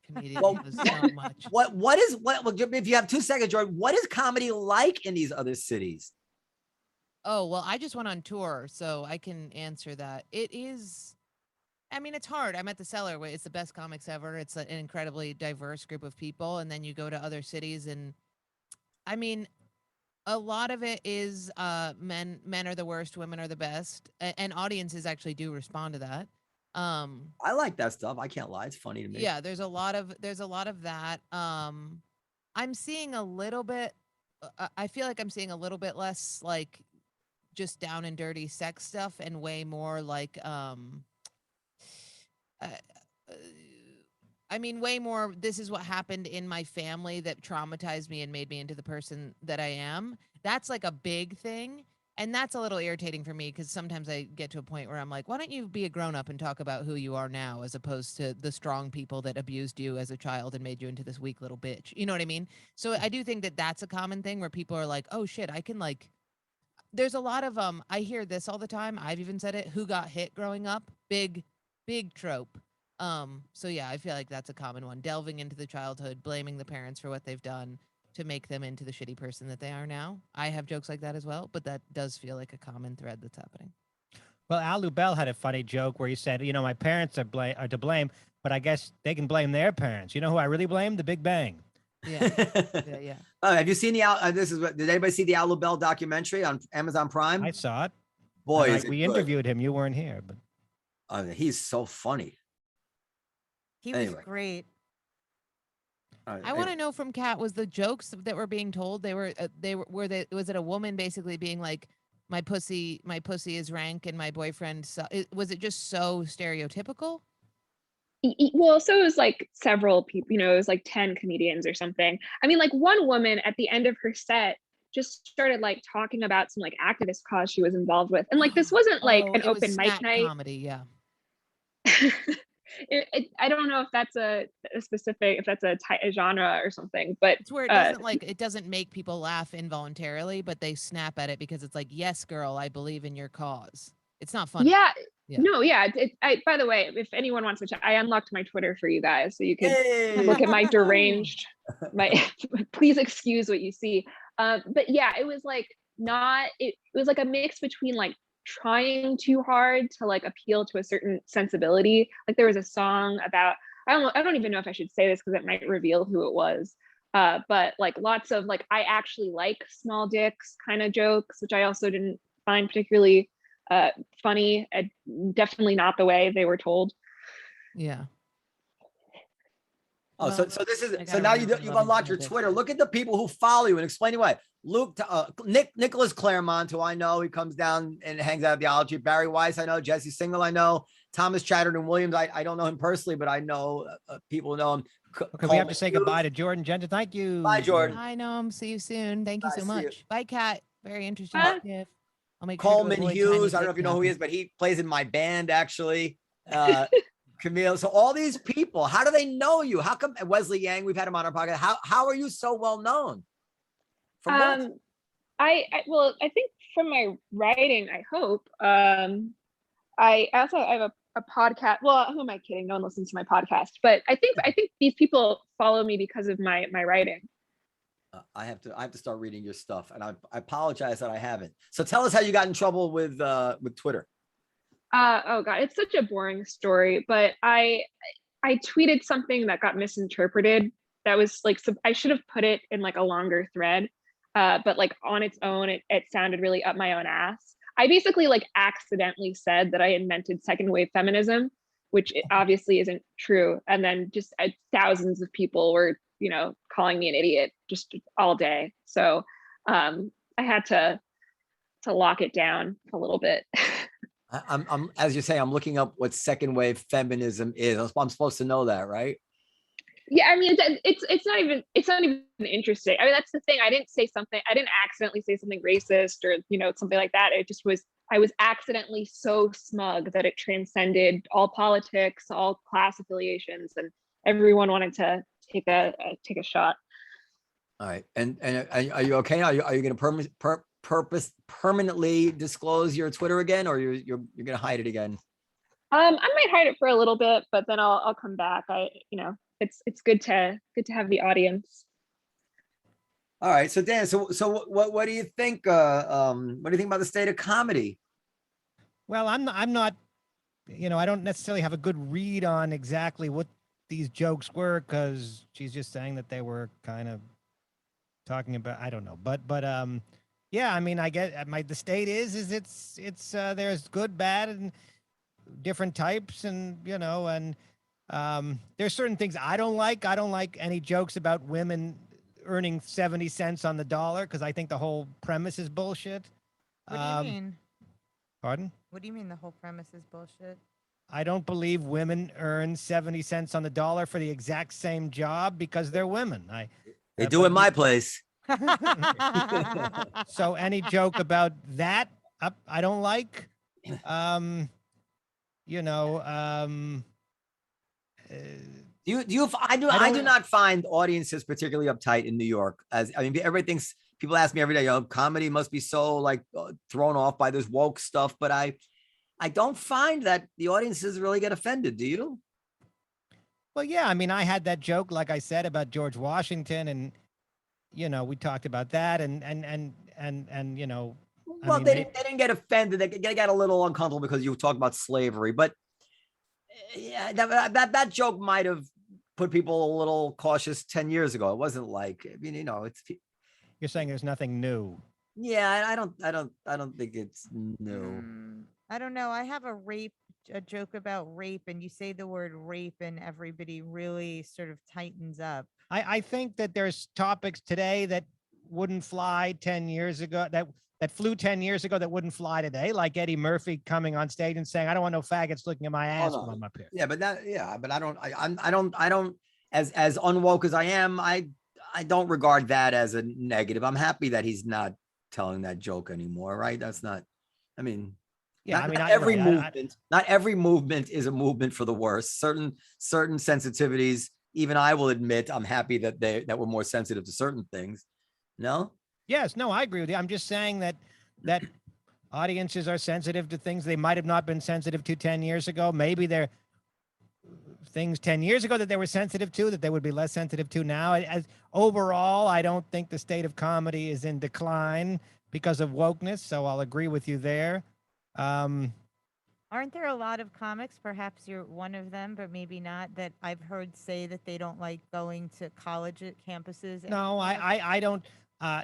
comedian Well, was. So much. What if you have 2 seconds, Jordan, what is comedy like in these other cities? Oh, well, I just went on tour, so I can answer that. It is, I mean, it's hard. I'm at the Cellar, where it's the best comics ever. It's an incredibly diverse group of people. And then you go to other cities, and I mean, a lot of it is men are the worst, women are the best. And audiences actually do respond to that. I like that stuff. I can't lie. It's funny to me. Yeah, there's a lot of that. I'm seeing a little bit, I feel like I'm seeing a little bit less like just down and dirty sex stuff, and way more like I mean, way more, this is what happened in my family that traumatized me and made me into the person that I am. That's like a big thing. And that's a little irritating for me, because sometimes I get to a point where I'm like, why don't you be a grown up and talk about who you are now, as opposed to the strong people that abused you as a child and made you into this weak little bitch. You know what I mean? So I do think that that's a common thing where people are like, oh shit, I can like, there's a lot of I hear this all the time. I've even said it. Who got hit growing up? Big trope. So yeah, I feel like that's a common one. Delving into the childhood, blaming the parents for what they've done to make them into the shitty person that they are now. I have jokes like that as well, but that does feel like a common thread that's happening. Well, Al Lubell had a funny joke where he said, my parents are to blame, but I guess they can blame their parents. You know who I really blame? The Big Bang. Yeah. Yeah. Oh, have you seen the Al? Did anybody see the Al Lubell documentary on Amazon Prime? I saw it. Boy, And we interviewed him. You weren't here, but he's so funny. He was great. I want to know from Kat, was the jokes that were being told, was it a woman basically being like, my pussy is rank and my boyfriend, was it just so stereotypical? Well, so it was like several people, it was like 10 comedians or something. I mean, like one woman at the end of her set just started like talking about some like activist cause she was involved with. And like, this wasn't like an open mic night. Comedy, yeah. I don't know if that's a specific, if that's a genre or something, but it's where it doesn't it doesn't make people laugh involuntarily, but they snap at it because it's like, yes, girl, I believe in your cause. It's not funny. Yeah. No, yeah. By the way, if anyone wants to check, I unlocked my Twitter for you guys, so you can look at my deranged. Please excuse what you see. But yeah, it was like it was like a mix between like trying too hard to like appeal to a certain sensibility. Like there was a song about, I don't even know if I should say this because it might reveal who it was. But like lots of like, I actually like small dicks kind of jokes, which I also didn't find particularly funny. Definitely not the way they were told. Yeah. Oh, well, so this is so now you've unlocked your Twitter. Look at the people who follow you and explain why. Luke, Nicholas Claremont, who I know, he comes down and hangs out at the Ology. Barry Weiss, I know. Jesse Single, I know. Thomas Chatterton Williams, I don't know him personally, but I know people know him. Okay, we have to say goodbye to Jordan Genta. Thank you. Bye, Jordan. Hi, Noam. See you soon. Thank you so much. Bye, Kat. Very interesting. Bye. I'll make Coleman Hughes. I don't know if you know who he is, but he plays in my band actually. Camille. So all these people, how do they know you? How come Wesley Yang? We've had him on our podcast. How are you so well known? From what? I think from my writing, I hope. I also have a podcast. Well, who am I kidding? No one listens to my podcast, but I think these people follow me because of my writing. I have to start reading your stuff, and I apologize that I haven't. So tell us how you got in trouble with Twitter. Oh God, it's such a boring story, but I tweeted something that got misinterpreted. That was like, I should have put it in like a longer thread, but like on its own, it sounded really up my own ass. I basically like accidentally said that I invented second wave feminism, which obviously isn't true. And then just thousands of people were, calling me an idiot just all day. So I had to lock it down a little bit. I'm as you say, I'm looking up what second wave feminism is. I'm supposed to know that, right? Yeah, I mean, it's not even interesting. I mean, that's the thing. I didn't accidentally say something racist or something like that. I was accidentally so smug that it transcended all politics, all class affiliations, and everyone wanted to take a shot. All right, and are you okay? Are you going to permanently disclose your Twitter again, or you're going to hide it again? I might hide it for a little bit, but then I'll come back. It's good to have the audience. All right, so Dan, so what do you think? What do you think about the state of comedy? Well, I'm not, I don't necessarily have a good read on exactly what these jokes were, because she's just saying that they were kind of talking about, I don't know, but yeah, I mean, I get the state is it's there's good, bad, and different types, and there's certain things I don't like. I don't like any jokes about women earning 70 cents on the dollar, because I think the whole premise is bullshit. What do you mean? Pardon? What do you mean the whole premise is bullshit? I don't believe women earn 70 cents on the dollar for the exact same job because they're women. They do in my place. So any joke about that, I don't like. I do not find audiences particularly uptight in New York. Everybody thinks people ask me every day, comedy must be so like thrown off by this woke stuff, but I don't find that the audiences really get offended. Do you? Well, yeah. I mean, I had that joke, like I said, about George Washington, and we talked about that, and Well, I mean, they didn't get offended. They got a little uncomfortable because you talk about slavery, but yeah, that joke might have put people a little cautious 10 years ago. It wasn't like, I mean, it's. You're saying there's nothing new. Yeah, I don't think it's new. I don't know. I have a joke about rape, and you say the word rape, and everybody really sort of tightens up. I think that there's topics today that wouldn't fly 10 years ago, that flew 10 years ago that wouldn't fly today, like Eddie Murphy coming on stage and saying, "I don't want no faggots looking at my ass when I'm up here." Yeah, but I don't, as unwoke as I am, I don't regard that as a negative. I'm happy that he's not telling that joke anymore, right? That's not, I mean, yeah, not every movement is a movement for the worse. Certain sensitivities, even I will admit, I'm happy that we're more sensitive to certain things. No? Yes, no, I agree with you. I'm just saying that audiences are sensitive to things they might have not been sensitive to 10 years ago. Maybe they're things 10 years ago that they were sensitive to that they would be less sensitive to now. As overall, I don't think the state of comedy is in decline because of wokeness. So I'll agree with you there. Aren't there a lot of comics, perhaps you're one of them, but maybe not, that I've heard say that they don't like going to college at campuses? No, I don't.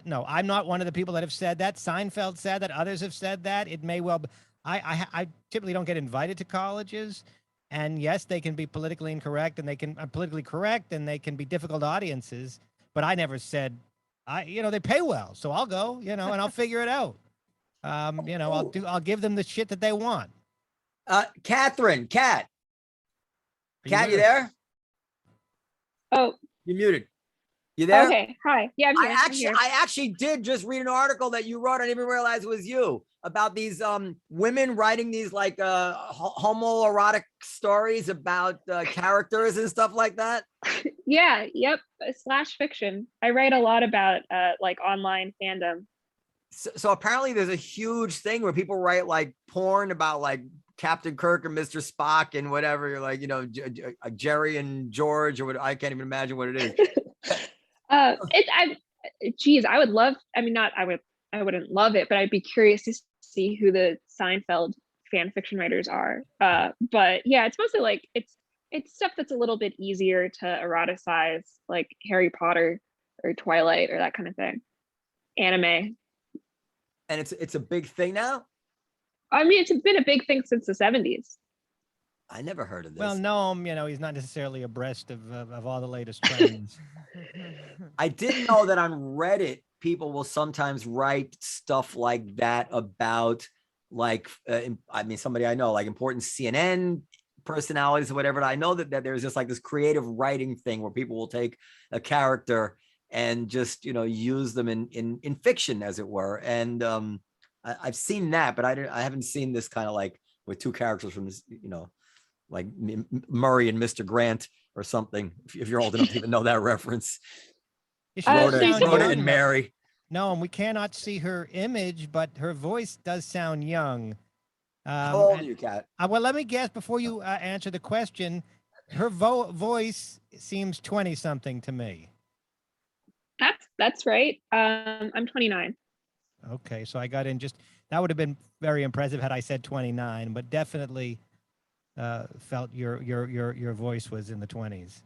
No, I'm not one of the people that have said that. Seinfeld said that. Others have said that. It may well be. I typically don't get invited to colleges. And yes, they can be politically incorrect, and they can politically correct, and they can be difficult audiences. But I never said, they pay well, so I'll go, and I'll figure it out. I'll give them the shit that they want. Catherine, Kat, you there? Oh, You're muted. You there? okay. Hi. Yeah, I'm here. I'm here. I actually did just read an article that you wrote. I didn't even realize it was you, about these women writing these like homoerotic stories about characters and stuff like that. Yeah. Yep. Slash fiction. I write a lot about like online fandom. So apparently there's a huge thing where people write like porn about like Captain Kirk and Mr. Spock and whatever. You're like, Jerry and George, or what, I can't even imagine what it is. I would love, I wouldn't love it, but I'd be curious to see who the Seinfeld fan fiction writers are. But yeah, it's mostly like, it's stuff that's a little bit easier to eroticize, like Harry Potter or Twilight or that kind of thing. Anime. And it's a big thing now? I mean, it's been a big thing since the 70s. I never heard of this. Well, Noam, he's not necessarily abreast of all the latest trends. I didn't know that on Reddit, people will sometimes write stuff like that about, like, somebody I know, like important CNN personalities or whatever. I know that there's just like this creative writing thing where people will take a character and just, use them in fiction, as it were. And I've seen that, but I haven't seen this kind of like with two characters from this, like Murray and Mr. Grant or something, if you're old enough to even know that reference. Rhoda and Mary. No, and we cannot see her image, but her voice does sound young. How old are you, Kat? Well, let me guess before you answer the question. Her voice seems 20-something to me. That's right. I'm 29. Okay, so I got in that would have been very impressive had I said 29, but definitely felt your voice was in the 20s.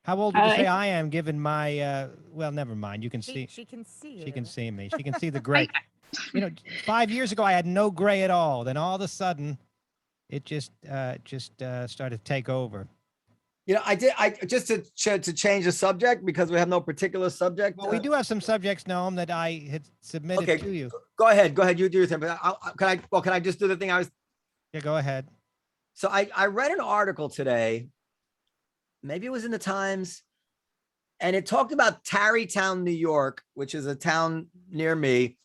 How old would you say I am, given my well, never mind. You can see. She can see you. She can see me. She can see the gray. 5 years ago I had no gray at all. Then all of a sudden, it just started to take over. I just to change the subject, because we have no particular subject. Well, we do have some subjects, Noam, that I had submitted to you. Go ahead. You do your thing. But can I just do the thing I was? Yeah, go ahead. So I read an article today. Maybe it was in the Times, and it talked about Tarrytown, New York, which is a town near me,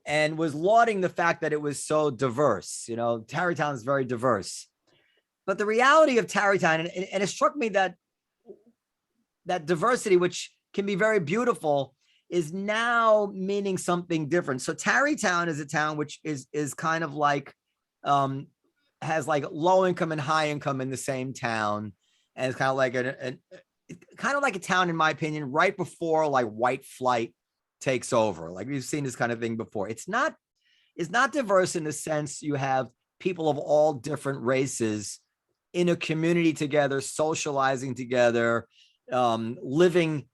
and was lauding the fact that it was so diverse. Tarrytown is very diverse. But the reality of Tarrytown, and it struck me that diversity, which can be very beautiful, is now meaning something different. So Tarrytown is a town which is kind of like has like low income and high income in the same town, and it's kind of like a town, in my opinion, right before like white flight takes over. Like we've seen this kind of thing before. It's not diverse in the sense you have people of all different races in a community together, socializing together, living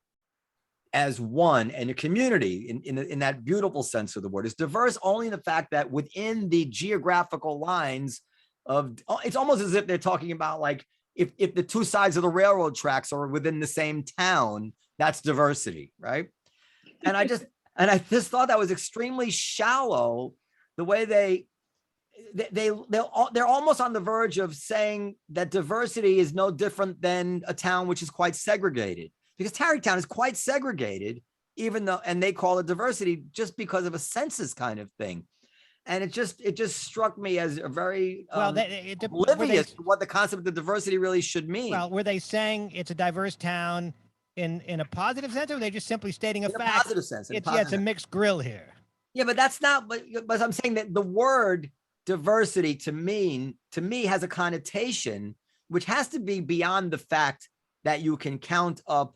as one and a community in that beautiful sense of the word. It's diverse only in the fact that within the geographical lines of, it's almost as if they're talking about like if the two sides of the railroad tracks are within the same town, that's diversity, right? And I just thought that was extremely shallow, the way they're almost on the verge of saying that diversity is no different than a town which is quite segregated, because Tarrytown is quite segregated, even though, and they call it diversity just because of a census kind of thing. And it just struck me as a very oblivious to what the concept of diversity really should mean. Well, were they saying it's a diverse town in a positive sense, or were they just simply stating a in fact? A positive sense. It's a mixed grill here. Yeah, but that's not. But I'm saying that the word diversity to me has a connotation which has to be beyond the fact that you can count up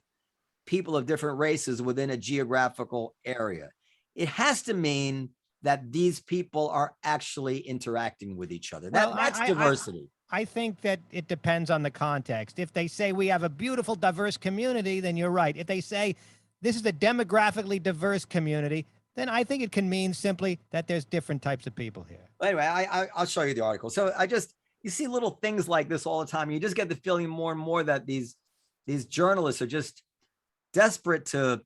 people of different races within a geographical area. It has to mean that these people are actually interacting with each other. That's diversity. I think that it depends on the context. If they say we have a beautiful, diverse community, then you're right. If they say this is a demographically diverse community, then I think it can mean simply that there's different types of people here. Anyway, I'll show you the article. So you see little things like this all the time. You just get the feeling more and more that these journalists are just desperate to,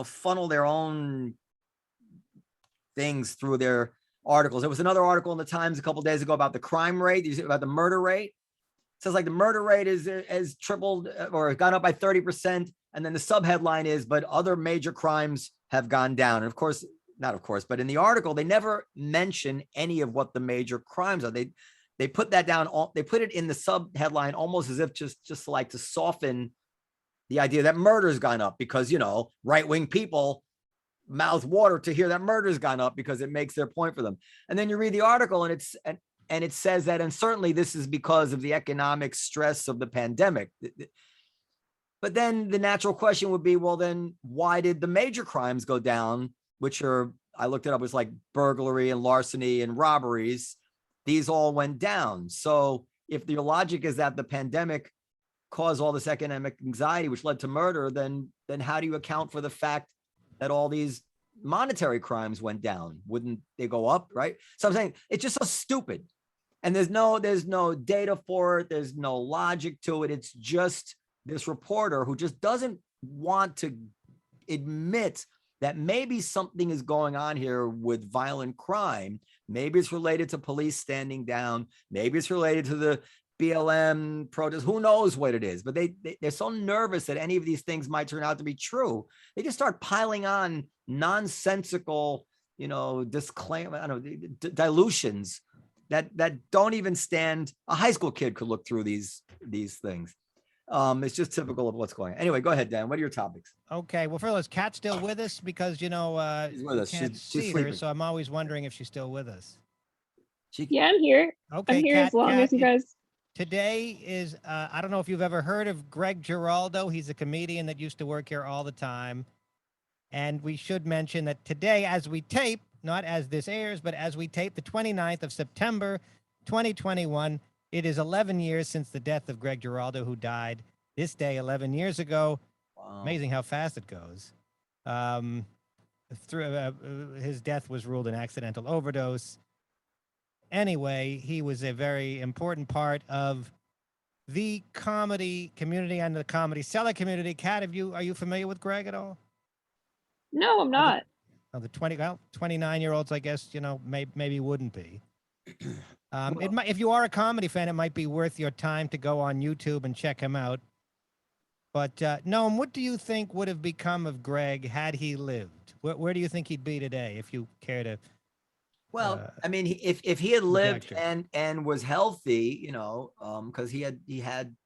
funnel their own things through their articles. There was another article in the Times a couple of days ago about the crime rate, about the murder rate. It says like the murder rate has tripled or gone up by 30%. And then the subheadline is, but other major crimes have gone down. And but in the article, they never mention any of what the major crimes are. They put that down. They put it in the subheadline almost as if just like to soften the idea that murder's gone up because, right-wing people mouth water to hear that murder's gone up because it makes their point for them. And then you read the article and it says that, and certainly this is because of the economic stress of the pandemic. But then the natural question would be, well, then why did the major crimes go down, which are, I looked it up, was like burglary and larceny and robberies. These all went down. So if your logic is that the pandemic caused all this economic anxiety, which led to murder, then how do you account for the fact that all these monetary crimes went down? Wouldn't they go up, right? So I'm saying it's just so stupid. And there's no data for it. There's no logic to it. It's just this reporter who just doesn't want to admit that maybe something is going on here with violent crime. Maybe it's related to police standing down. Maybe it's related to the BLM protest. Who knows what it is? But they're so nervous that any of these things might turn out to be true. They just start piling on nonsensical, disclaimer, dilutions that don't even stand. A high school kid could look through these things. It's just typical of what's going on. Anyway, go ahead, Dan. What are your topics? Okay. Well, first, is Kat still with us? Because, she's with us. Can't see her, so I'm always wondering if she's still with us. Yeah, I'm here. Okay, I'm here Kat, as long as you guys. Today is, I don't know if you've ever heard of Greg Giraldo. He's a comedian that used to work here all the time. And we should mention that today, as we tape, not as this airs, but as we tape, the 29th of September, 2021, it is 11 years since the death of Greg Giraldo, who died this day 11 years ago. Wow. Amazing how fast it goes. His death was ruled an accidental overdose. Anyway, he was a very important part of the comedy community and the Comedy Cellar community. Kat, are you familiar with Greg at all? No, I'm not. The 29-year-olds, I guess, maybe wouldn't be. If you are a comedy fan, it might be worth your time to go on YouTube and check him out. But Noam, what do you think would have become of Greg had he lived? Where do you think he'd be today, if you care to? Well, I mean, if he had lived and was healthy, because he had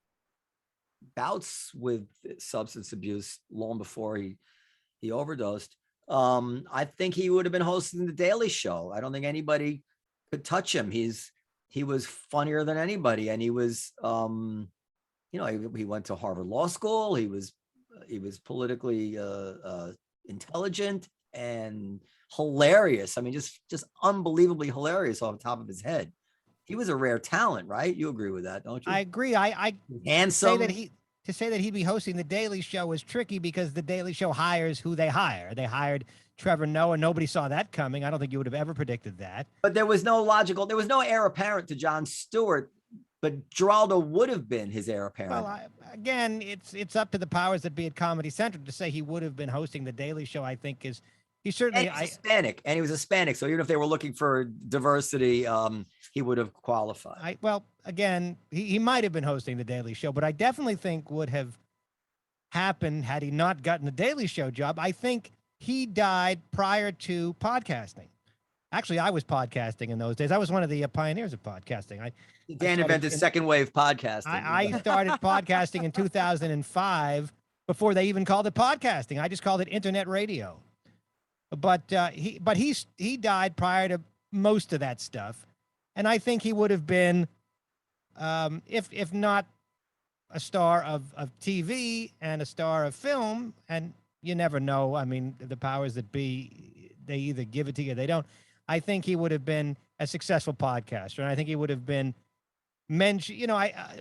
bouts with substance abuse long before he he overdosed. I think he would have been hosting the Daily Show. I don't think anybody could touch him. He was funnier than anybody, and he was, he went to Harvard Law School. He was politically intelligent and hilarious. I mean, just unbelievably hilarious off the top of his head. He was a rare talent, right? You agree with that, don't you? I agree. I handsome. To say that he'd be hosting the Daily Show is tricky because the Daily Show hires who they hire. They hired Trevor Noah. Nobody saw that coming. I don't think you would have ever predicted that. But there was no heir apparent to Jon Stewart, but Geraldo would have been his heir apparent. Well, again, it's up to the powers that be at Comedy Central to say he would have been hosting the Daily Show. I think he certainly Hispanic, and he was Hispanic. So even if they were looking for diversity, he would have qualified. Again, he might have been hosting the Daily Show, but I definitely think would have happened had he not gotten the Daily Show job. I think he died prior to podcasting. Actually, I was podcasting in those days. I was one of the pioneers of podcasting. Dan invented second wave podcasting. I started podcasting in 2005 before they even called it podcasting. I just called it internet radio. But he died prior to most of that stuff, and I think he would have been, if not a star of TV and a star of film, and you never know. I mean, the powers that be, they either give it to you or they don't. I think he would have been a successful podcaster, and I think he would have been mentioned.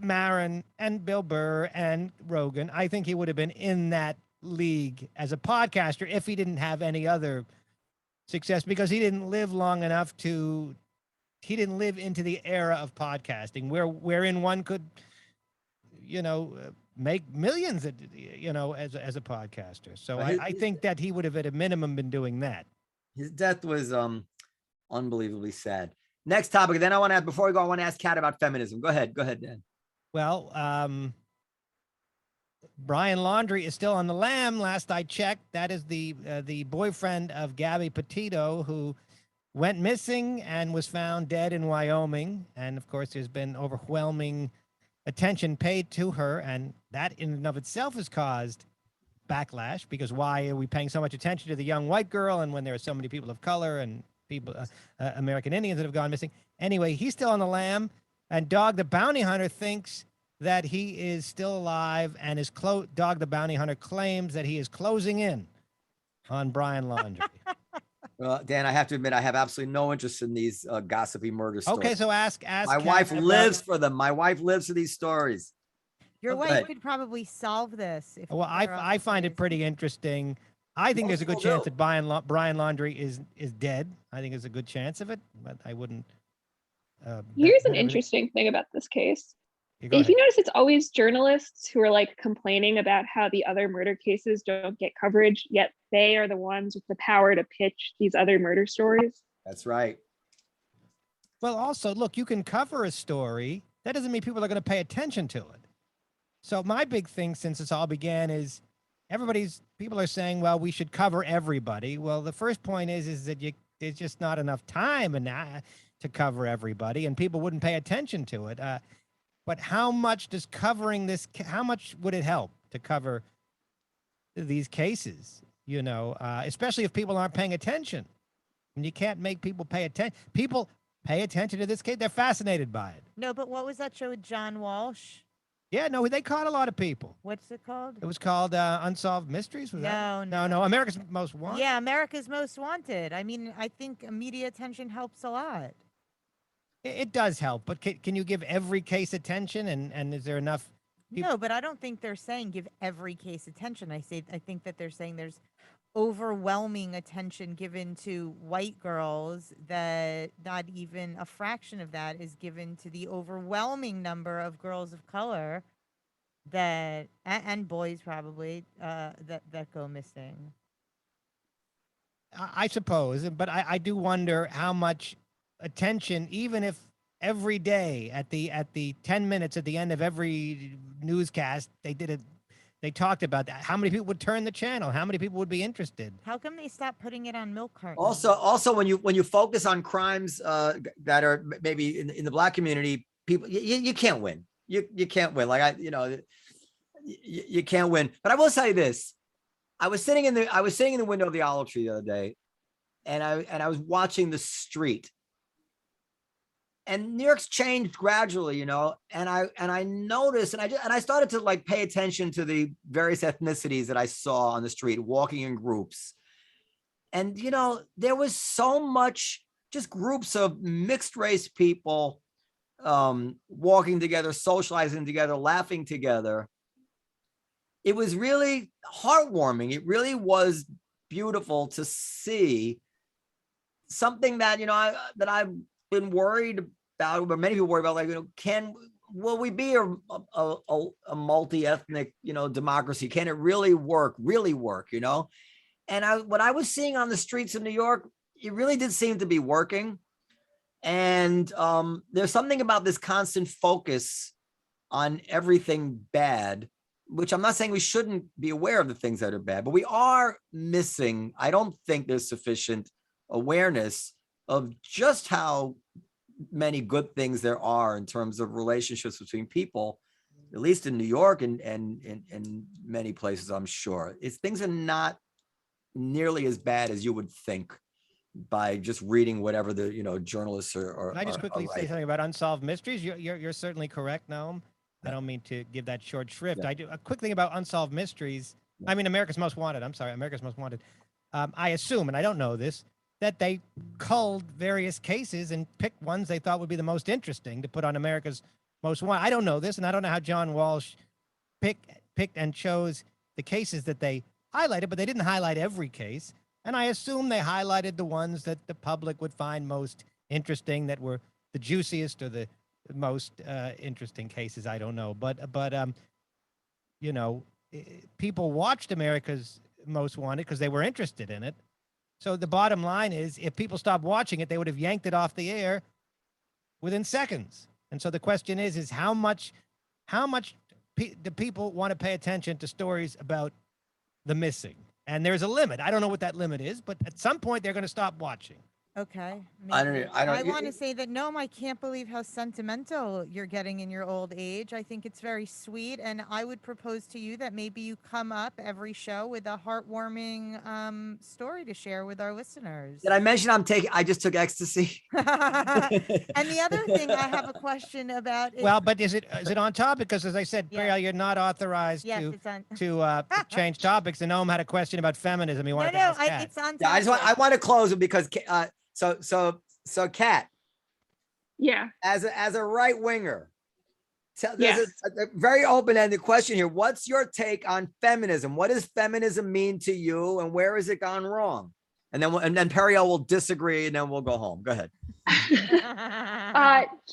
Maron and Bill Burr and Rogan. I think he would have been in that league as a podcaster if he didn't have any other success, because he didn't live long enough he didn't live into the era of podcasting wherein one could make millions as a podcaster. So I think that he would have at a minimum been doing that. His death was unbelievably sad. Next topic. Then before we go, I want to ask Kat about feminism. Go ahead, Dan. Well, Brian Laundrie is still on the lam. Last I checked, that is the boyfriend of Gabby Petito, who went missing and was found dead in Wyoming. And of course, there's been overwhelming attention paid to her, and that in and of itself has caused backlash, because why are we paying so much attention to the young white girl, and when there are so many people of color and people, American Indians that have gone missing? Anyway, he's still on the lam, and Dog the Bounty Hunter thinks that he is still alive, and Dog the Bounty Hunter claims that he is closing in on Brian Laundrie. Well, Dan, I have to admit, I have absolutely no interest in these gossipy murder stories. Okay, so ask. My wife lives for them. My wife lives for these stories. Your wife could probably solve this. Well, I find it pretty interesting. I think there's a good chance that Brian Laundrie is dead. I think there's a good chance of it, but I wouldn't. Here's an interesting thing about this case. If you notice, it's always journalists who are like complaining about how the other murder cases don't get coverage, yet they are the ones with the power to pitch these other murder stories. That's right. Well, also, look, you can cover a story. That doesn't mean people are going to pay attention to it. So my big thing since this all began is people are saying, well, we should cover everybody. Well, the first point is that there's just not enough time to cover everybody, and people wouldn't pay attention to it. But how much does covering this, how much would it help to cover these cases, especially if people aren't paying attention? And you can't make people pay attention. People pay attention to this case. They're fascinated by it. No, but what was that show with John Walsh? Yeah, no, they caught a lot of people. What's it called? It was called Unsolved Mysteries. No, America's Most Wanted. Yeah, America's Most Wanted. I mean, I think media attention helps a lot. It does help, but can you give every case attention? And is there enough people? No, but I don't think they're saying give every case attention. I think that they're saying there's overwhelming attention given to white girls, that not even a fraction of that is given to the overwhelming number of girls of color that and boys probably that go missing. I suppose, but I do wonder how much attention, even if every day at the 10 minutes at the end of every newscast they talked about that, how many people would turn the channel, how many people would be interested. How come they stopped putting it on milk cartons? Also when you focus on crimes that are maybe in the Black community, people you can't win. You can't win. You can't win. But I will say this: I was sitting in the window of the olive tree the other day, and I was watching the street. And New York's changed gradually, and I noticed, and I started to like pay attention to the various ethnicities that I saw on the street, walking in groups. And there was so much, just groups of mixed race people walking together, socializing together, laughing together. It was really heartwarming. It really was beautiful to see something that that I've been worried about, but many people worry about, like, will we be a multi-ethnic democracy? Can it really work? And what I was seeing on the streets of New York, it really did seem to be working. And there's something about this constant focus on everything bad, which I'm not saying we shouldn't be aware of the things that are bad, but we are missing. I don't think there's sufficient awareness of just how many good things there are in terms of relationships between people, at least in New York and in many places, I'm sure. Things are not nearly as bad as you would think by just reading whatever the journalists are. Can I just quickly say something about unsolved mysteries? You're certainly correct, Noam. I don't mean to give that short shrift. Yeah. I do a quick thing about unsolved mysteries. Yeah. I mean, America's Most Wanted. I'm sorry, America's Most Wanted. I assume, and I don't know this, that they culled various cases and picked ones they thought would be the most interesting to put on America's Most Wanted. I don't know this, and I don't know how John Walsh picked and chose the cases that they highlighted, but they didn't highlight every case. And I assume they highlighted the ones that the public would find most interesting, that were the juiciest or the most interesting cases. I don't know, but people watched America's Most Wanted because they were interested in it. So the bottom line is, if people stopped watching it, they would have yanked it off the air within seconds. And so the question is how much do people want to pay attention to stories about the missing? And there's a limit. I don't know what that limit is, but at some point they're going to stop watching. Okay. I want to say that, Noam, I can't believe how sentimental you're getting in your old age. I think it's very sweet. And I would propose to you that maybe you come up every show with a heartwarming story to share with our listeners. Did I mention I just took ecstasy? And the other thing I have a question about is, Well, but is it on topic? Because as I said, Yeah. Periel, you're not authorized yes, it's on. to change topics. And Noam had a question about feminism. He wanted to ask Kat. It's on. Yeah, I want to close it because so Kat, Yeah. as a right winger, there's Yes. a very open-ended question here. What's your take on feminism? What does feminism mean to you, and where has it gone wrong? And then Periel will disagree, and then we'll go home. Go ahead.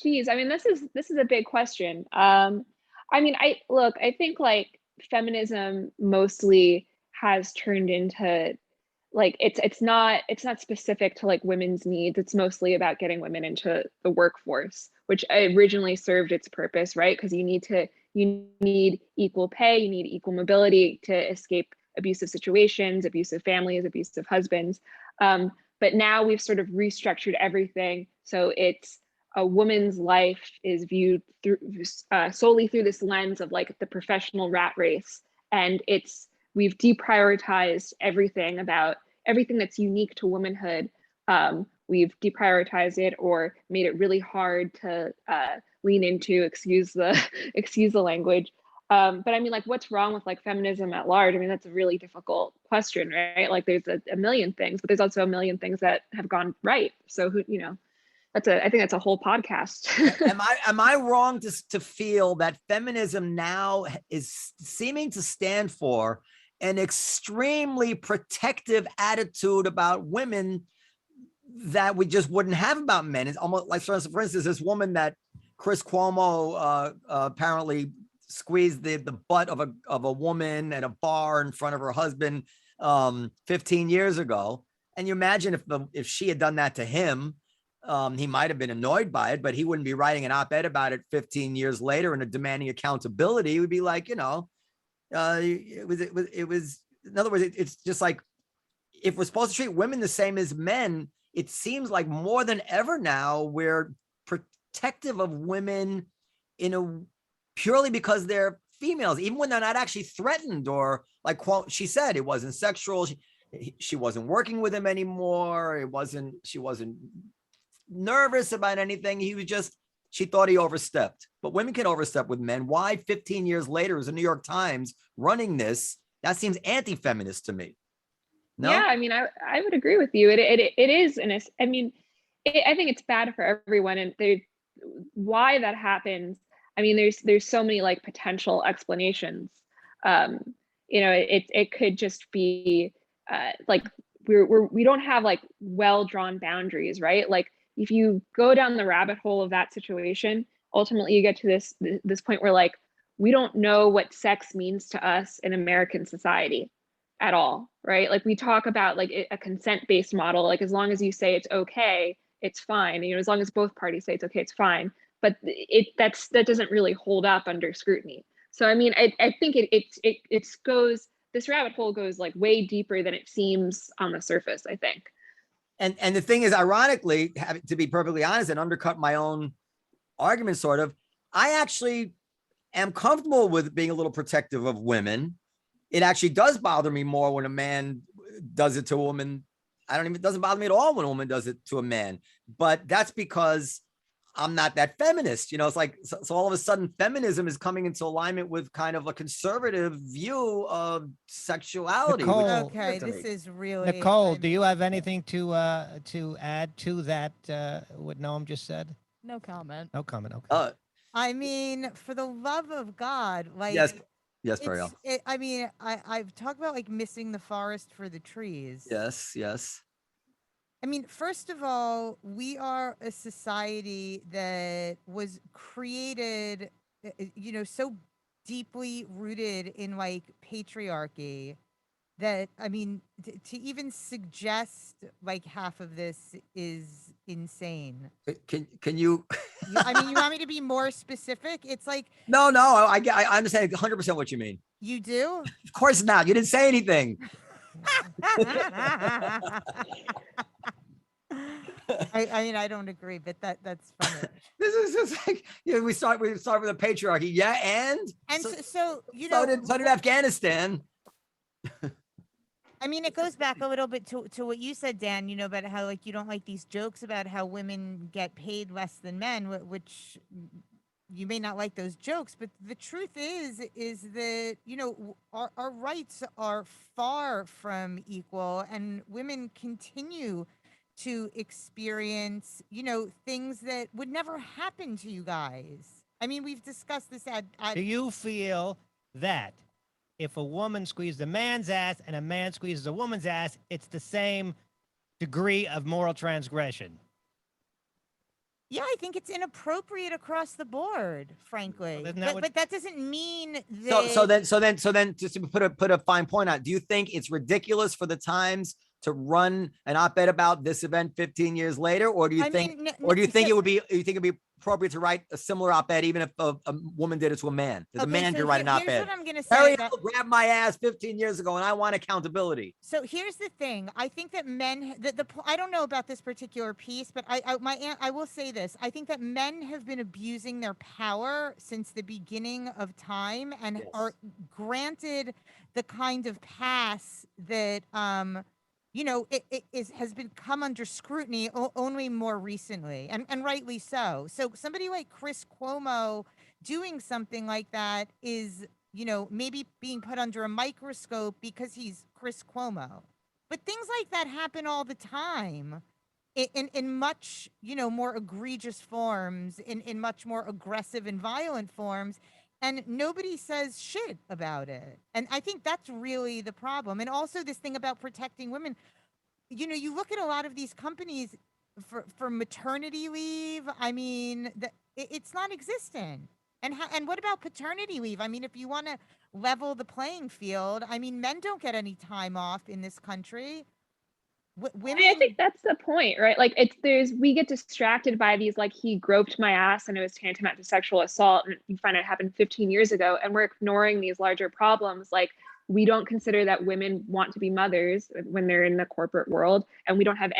Geez, I mean, this is a big question. I mean, I think like feminism mostly has turned into, like, it's not specific to like women's needs. It's mostly about getting women into the workforce, which originally served its purpose, right? Because you need equal pay, you need equal mobility to escape abusive situations, abusive families, abusive husbands. But now we've sort of restructured everything. So it's a woman's life is viewed through solely through this lens of like the professional rat race. And we've deprioritized everything that's unique to womanhood. We've deprioritized it or made it really hard to lean into, excuse the language. But I mean, like, what's wrong with like feminism at large? I mean, that's a really difficult question, right? Like, there's a million things, but there's also a million things that have gone right. So I think that's a whole podcast. Am I wrong to feel that feminism now is seeming to stand for an extremely protective attitude about women that we just wouldn't have about men? It's almost like, for instance, this woman that Chris Cuomo apparently squeezed the butt of a woman at a bar in front of her husband 15 years ago. And you imagine if she had done that to him, he might have been annoyed by it, but he wouldn't be writing an op-ed about it 15 years later and demanding accountability. He would be like, it was, in other words, it's just like, if we're supposed to treat women the same as men, it seems like more than ever now we're protective of women purely because they're females, even when they're not actually threatened or like she said, it wasn't sexual. She wasn't working with him anymore. She wasn't nervous about anything. She thought he overstepped. But women can overstep with men. Why 15 years later is the New York Times running this? That seems anti-feminist to me. No? Yeah, I mean, I would agree with you. It is, and I mean, I think it's bad for everyone, and why that happens. I mean, there's so many like potential explanations. It could just be like we don't have like well drawn boundaries, right? Like if you go down the rabbit hole of that situation, ultimately you get to this point where like we don't know what sex means to us in American society at all, right? Like we talk about like a consent-based model, like as long as you say it's okay, it's fine. As long as both parties say it's okay, it's fine. But that doesn't really hold up under scrutiny. So I mean, I think it goes, this rabbit hole goes like way deeper than it seems on the surface, I think. And the thing is, ironically, to be perfectly honest and undercut my own argument, sort of, I actually am comfortable with being a little protective of women. It actually does bother me more when a man does it to a woman. It doesn't bother me at all when a woman does it to a man, but that's because I'm not that feminist. It's like, so all of a sudden feminism is coming into alignment with kind of a conservative view of sexuality. Nicole, Okay, this is really Nicole, do you have anything to add to that, what Noam just said? No comment. No comment. Okay. I mean, for the love of God, like yes, Periel. I mean, I've talked about like missing the forest for the trees. Yes. I mean, first of all, we are a society that was created, so deeply rooted in like patriarchy that, I mean, to even suggest like half of this is insane. Can you? I mean, you want me to be more specific? It's like, No, I understand 100% what you mean. you do? Of course not. You didn't say anything. I mean, I don't agree, but that's funny. This is just like, we start with the patriarchy. Yeah, and so did Afghanistan. I mean, it goes back a little bit to what you said, Dan, about how like you don't like these jokes about how women get paid less than men, which you may not like those jokes, but the truth is that, our rights are far from equal, and women continue to experience, things that would never happen to you guys. I mean, we've discussed this Do you feel that if a woman squeezes a man's ass and a man squeezes a woman's ass, it's the same degree of moral transgression? Yeah, I think it's inappropriate across the board, frankly. But that doesn't mean that. So then, just to put a fine point on, do you think it's ridiculous for the Times to run an op-ed about this event 15 years later, or do you think it would be appropriate to write a similar op-ed even if a woman did it to a man? The man could write an op-ed. Here's what I'm gonna say. Periel grabbed my ass 15 years ago, and I want accountability. So here's the thing. I think that men, I don't know about this particular piece, but I will say this. I think that men have been abusing their power since the beginning of time, and are granted the kind of pass that has been come under scrutiny only more recently, and rightly so. So somebody like Chris Cuomo doing something like that is, maybe being put under a microscope because he's Chris Cuomo. But things like that happen all the time in much, more egregious forms, in much more aggressive and violent forms. And nobody says shit about it. And I think that's really the problem. And also this thing about protecting women. You look at a lot of these companies for maternity leave. I mean, it's non-existent. And what about paternity leave? I mean, if you want to level the playing field, I mean, men don't get any time off in this country. Women. I think that's the point, right? Like we get distracted by these, like, he groped my ass and it was tantamount to sexual assault, and you find it happened 15 years ago, and we're ignoring these larger problems. Like, we don't consider that women want to be mothers when they're in the corporate world, and we don't have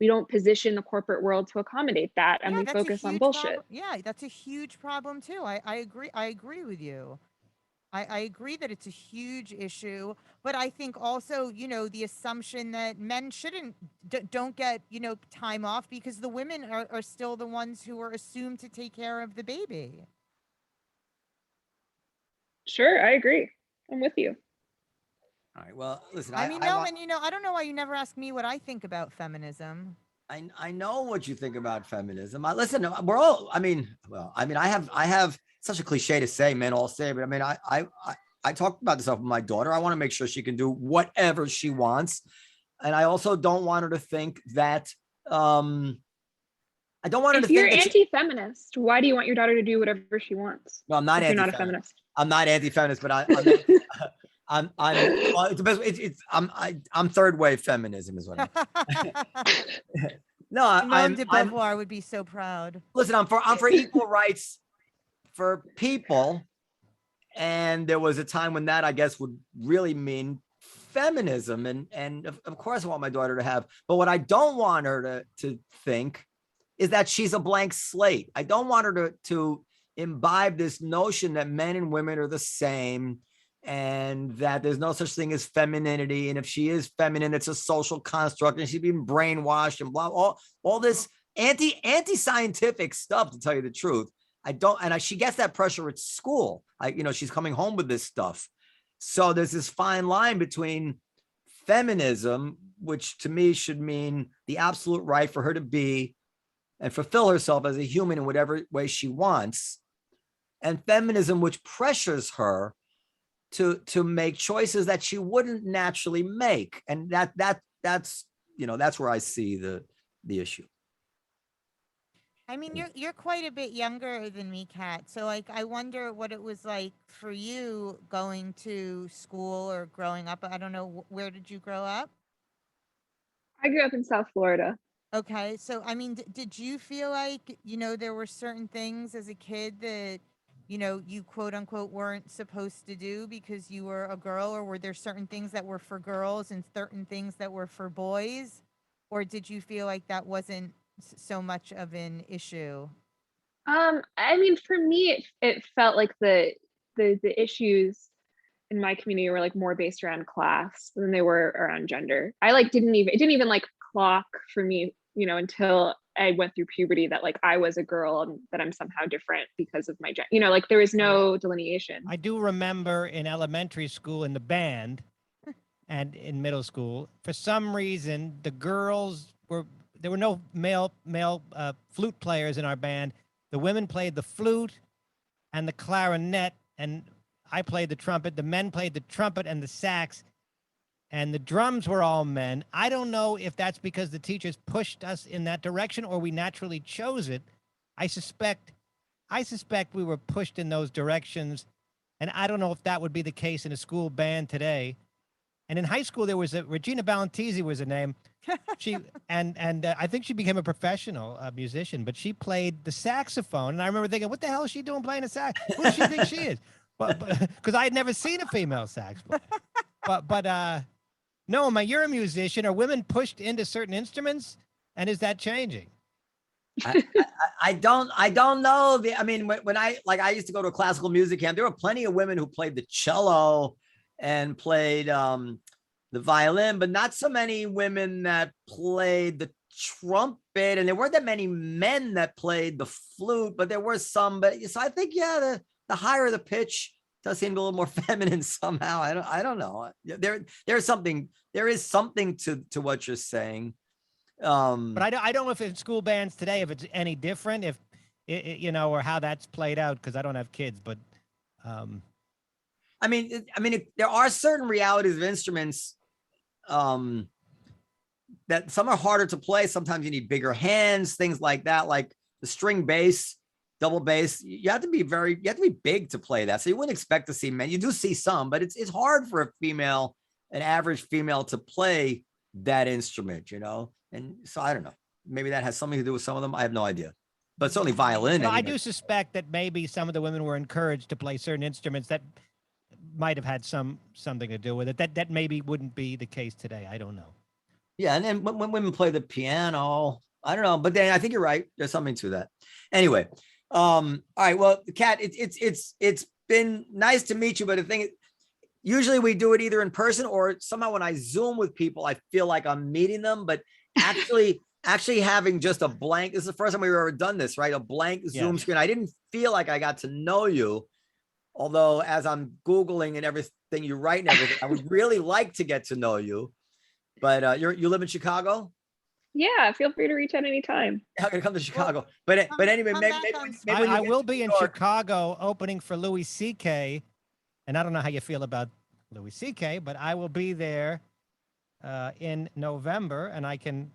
we don't position the corporate world to accommodate that, and we focus on bullshit. Yeah, that's a huge problem too. I agree with you. I agree that it's a huge issue, but I think also, the assumption that men shouldn't, don't get, time off because the women are still the ones who are assumed to take care of the baby. Sure, I agree. I'm with you. All right. Well, listen, I mean, no, and I don't know why you never ask me what I think about feminism. I know what you think about feminism. Listen, we're all. I have such a cliche to say, men all say, but I mean, I talked about this with my daughter. I want to make sure she can do whatever she wants, and I also don't want her to think that. I don't want her to If you're think that anti-feminist, why do you want your daughter to do whatever she wants? No, I'm not if you're not a anti-feminist. feminist. I'm not anti-feminist, but well, it's the best. I'm third wave feminism is what I'm. No, Noam de Beauvoir would be so proud. Listen, I'm for equal rights for people, and there was a time when that I guess would really mean feminism, and of course I want my daughter to have. But what I don't want her to think is that she's a blank slate. I don't want her to imbibe this notion that men and women are the same and that there's no such thing as femininity. And if she is feminine, it's a social construct and she's being brainwashed and blah, all this anti-scientific stuff, to tell you the truth. She gets that pressure at school. She's coming home with this stuff. So there's this fine line between feminism, which to me should mean the absolute right for her to be and fulfill herself as a human in whatever way she wants, and feminism, which pressures her to make choices that she wouldn't naturally make. And that's where I see the issue. I mean, you're quite a bit younger than me, Kat. So I wonder what it was like for you going to school or growing up. I don't know, where did you grow up? I grew up in South Florida. Okay. So, I mean, did you feel like, there were certain things as a kid that, you quote unquote weren't supposed to do because you were a girl, or were there certain things that were for girls and certain things that were for boys? Or did you feel like that wasn't so much of an issue? I mean, for me, it felt like the issues in my community were like more based around class than they were around gender. It didn't even like clock for me, until I went through puberty that like I was a girl and that I'm somehow different because of my gender. Like there was no delineation. I do remember in elementary school in the band and in middle school, for some reason, there were no male flute players in our band. The women played the flute and the clarinet, and I played the trumpet. The men played the trumpet and the sax, and the drums were all men. I don't know if that's because the teachers pushed us in that direction or we naturally chose it. I suspect we were pushed in those directions, and I don't know if that would be the case in a school band today. And in high school, there was Regina Valentisi was her name. She I think she became a professional musician, but she played the saxophone. And I remember thinking, what the hell is she doing playing a sax? Who does she think she is? But because I had never seen a female sax player. But Noam, you're a musician. Are women pushed into certain instruments, and is that changing? I don't know. I mean, when I used to go to a classical music camp, there were plenty of women who played the cello and played the violin, but not so many women that played the trumpet, and there weren't that many men that played the flute, but there were some. But so I think, yeah, the higher the pitch does seem a little more feminine somehow. I don't know. There is something to what you're saying. But I don't know if in school bands today, if it's any different, if or how that's played out, because I don't have kids, but I mean, there are certain realities of instruments that some are harder to play. Sometimes you need bigger hands, things like that, like the string bass, double bass. You have to be big to play that. So you wouldn't expect to see men. You do see some, but it's hard for an average female to play that instrument, And so I don't know. Maybe that has something to do with some of them. I have no idea. But certainly violin. Well, I do suspect that maybe some of the women were encouraged to play certain instruments that might have had something to do with it. That maybe wouldn't be the case today. I don't know. Yeah, and then when women play the piano, I don't know, but then I think you're right. There's something to that. Anyway, all right. Well, Kat, it's been nice to meet you, but the thing is, usually we do it either in person or somehow when I Zoom with people, I feel like I'm meeting them, but actually having just a blank, this is the first time we've ever done this, right? A blank Zoom screen. I didn't feel like I got to know you. Although as I'm Googling and everything you write and everything, I would really like to get to know you. But you live in Chicago? Yeah, feel free to reach out anytime. I'm gonna come to Chicago. But anyway, maybe I will be in Chicago opening for Louis C.K. And I don't know how you feel about Louis C.K., but I will be there in November, and I can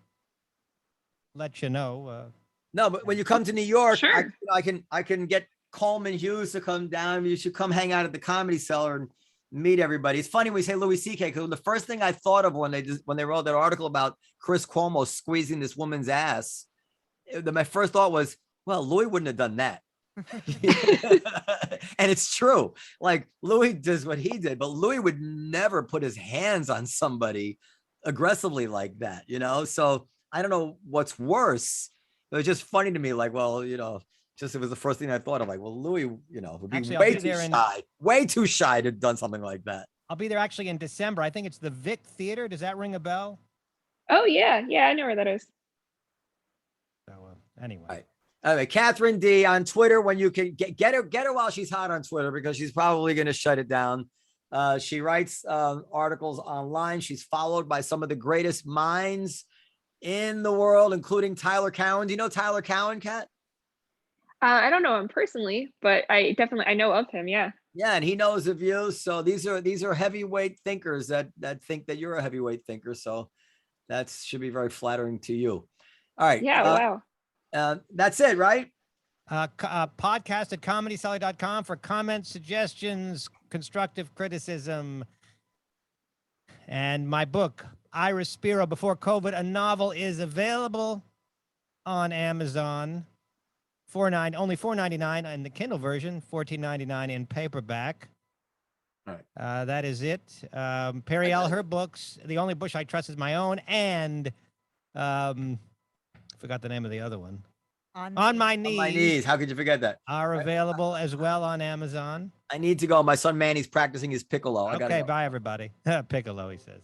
let you know. No, but when you come to New York, Sure. I can get Coleman Hughes to come down. You should come hang out at the Comedy Cellar and meet everybody. It's funny we say Louis C.K. because the first thing I thought of when they wrote that article about Chris Cuomo squeezing this woman's ass, my first thought was, well, Louis wouldn't have done that. And it's true. Like Louis does what he did, but Louis would never put his hands on somebody aggressively like that, So I don't know what's worse. It was just funny to me, like, well, just it was the first thing I thought of, like, well, Louis, would be Actually, way too shy to have done something like that. I'll be there actually in December. I think it's the Vic Theater. Does that ring a bell? Oh yeah, I know where that is. So anyway. All right. Anyway, Catherine D on Twitter, when you can get her while she's hot on Twitter, because she's probably going to shut it down. She writes articles online. She's followed by some of the greatest minds in the world, including Tyler Cowen. Do you know Tyler Cowen, Kat? I don't know him personally, but I know of him. Yeah. Yeah, and he knows of you. So these are heavyweight thinkers that think that you're a heavyweight thinker. So that should be very flattering to you. All right. Yeah. Wow. That's it, right? Podcast at comedycellar.com for comments, suggestions, constructive criticism. And my book, Iris Spiro, Before COVID, a novel, is available on Amazon. Only $4.99 in the Kindle version, $14.99 in paperback. All right. That is it. Periel, her books, The Only Bush I Trust Is My Own, and forgot the name of the other one. On My Knees. On My Knees. How could you forget that? Are available as well on Amazon. I need to go. My son Manny's practicing his piccolo. I gotta Okay, go. bye everybody. Piccolo, he says.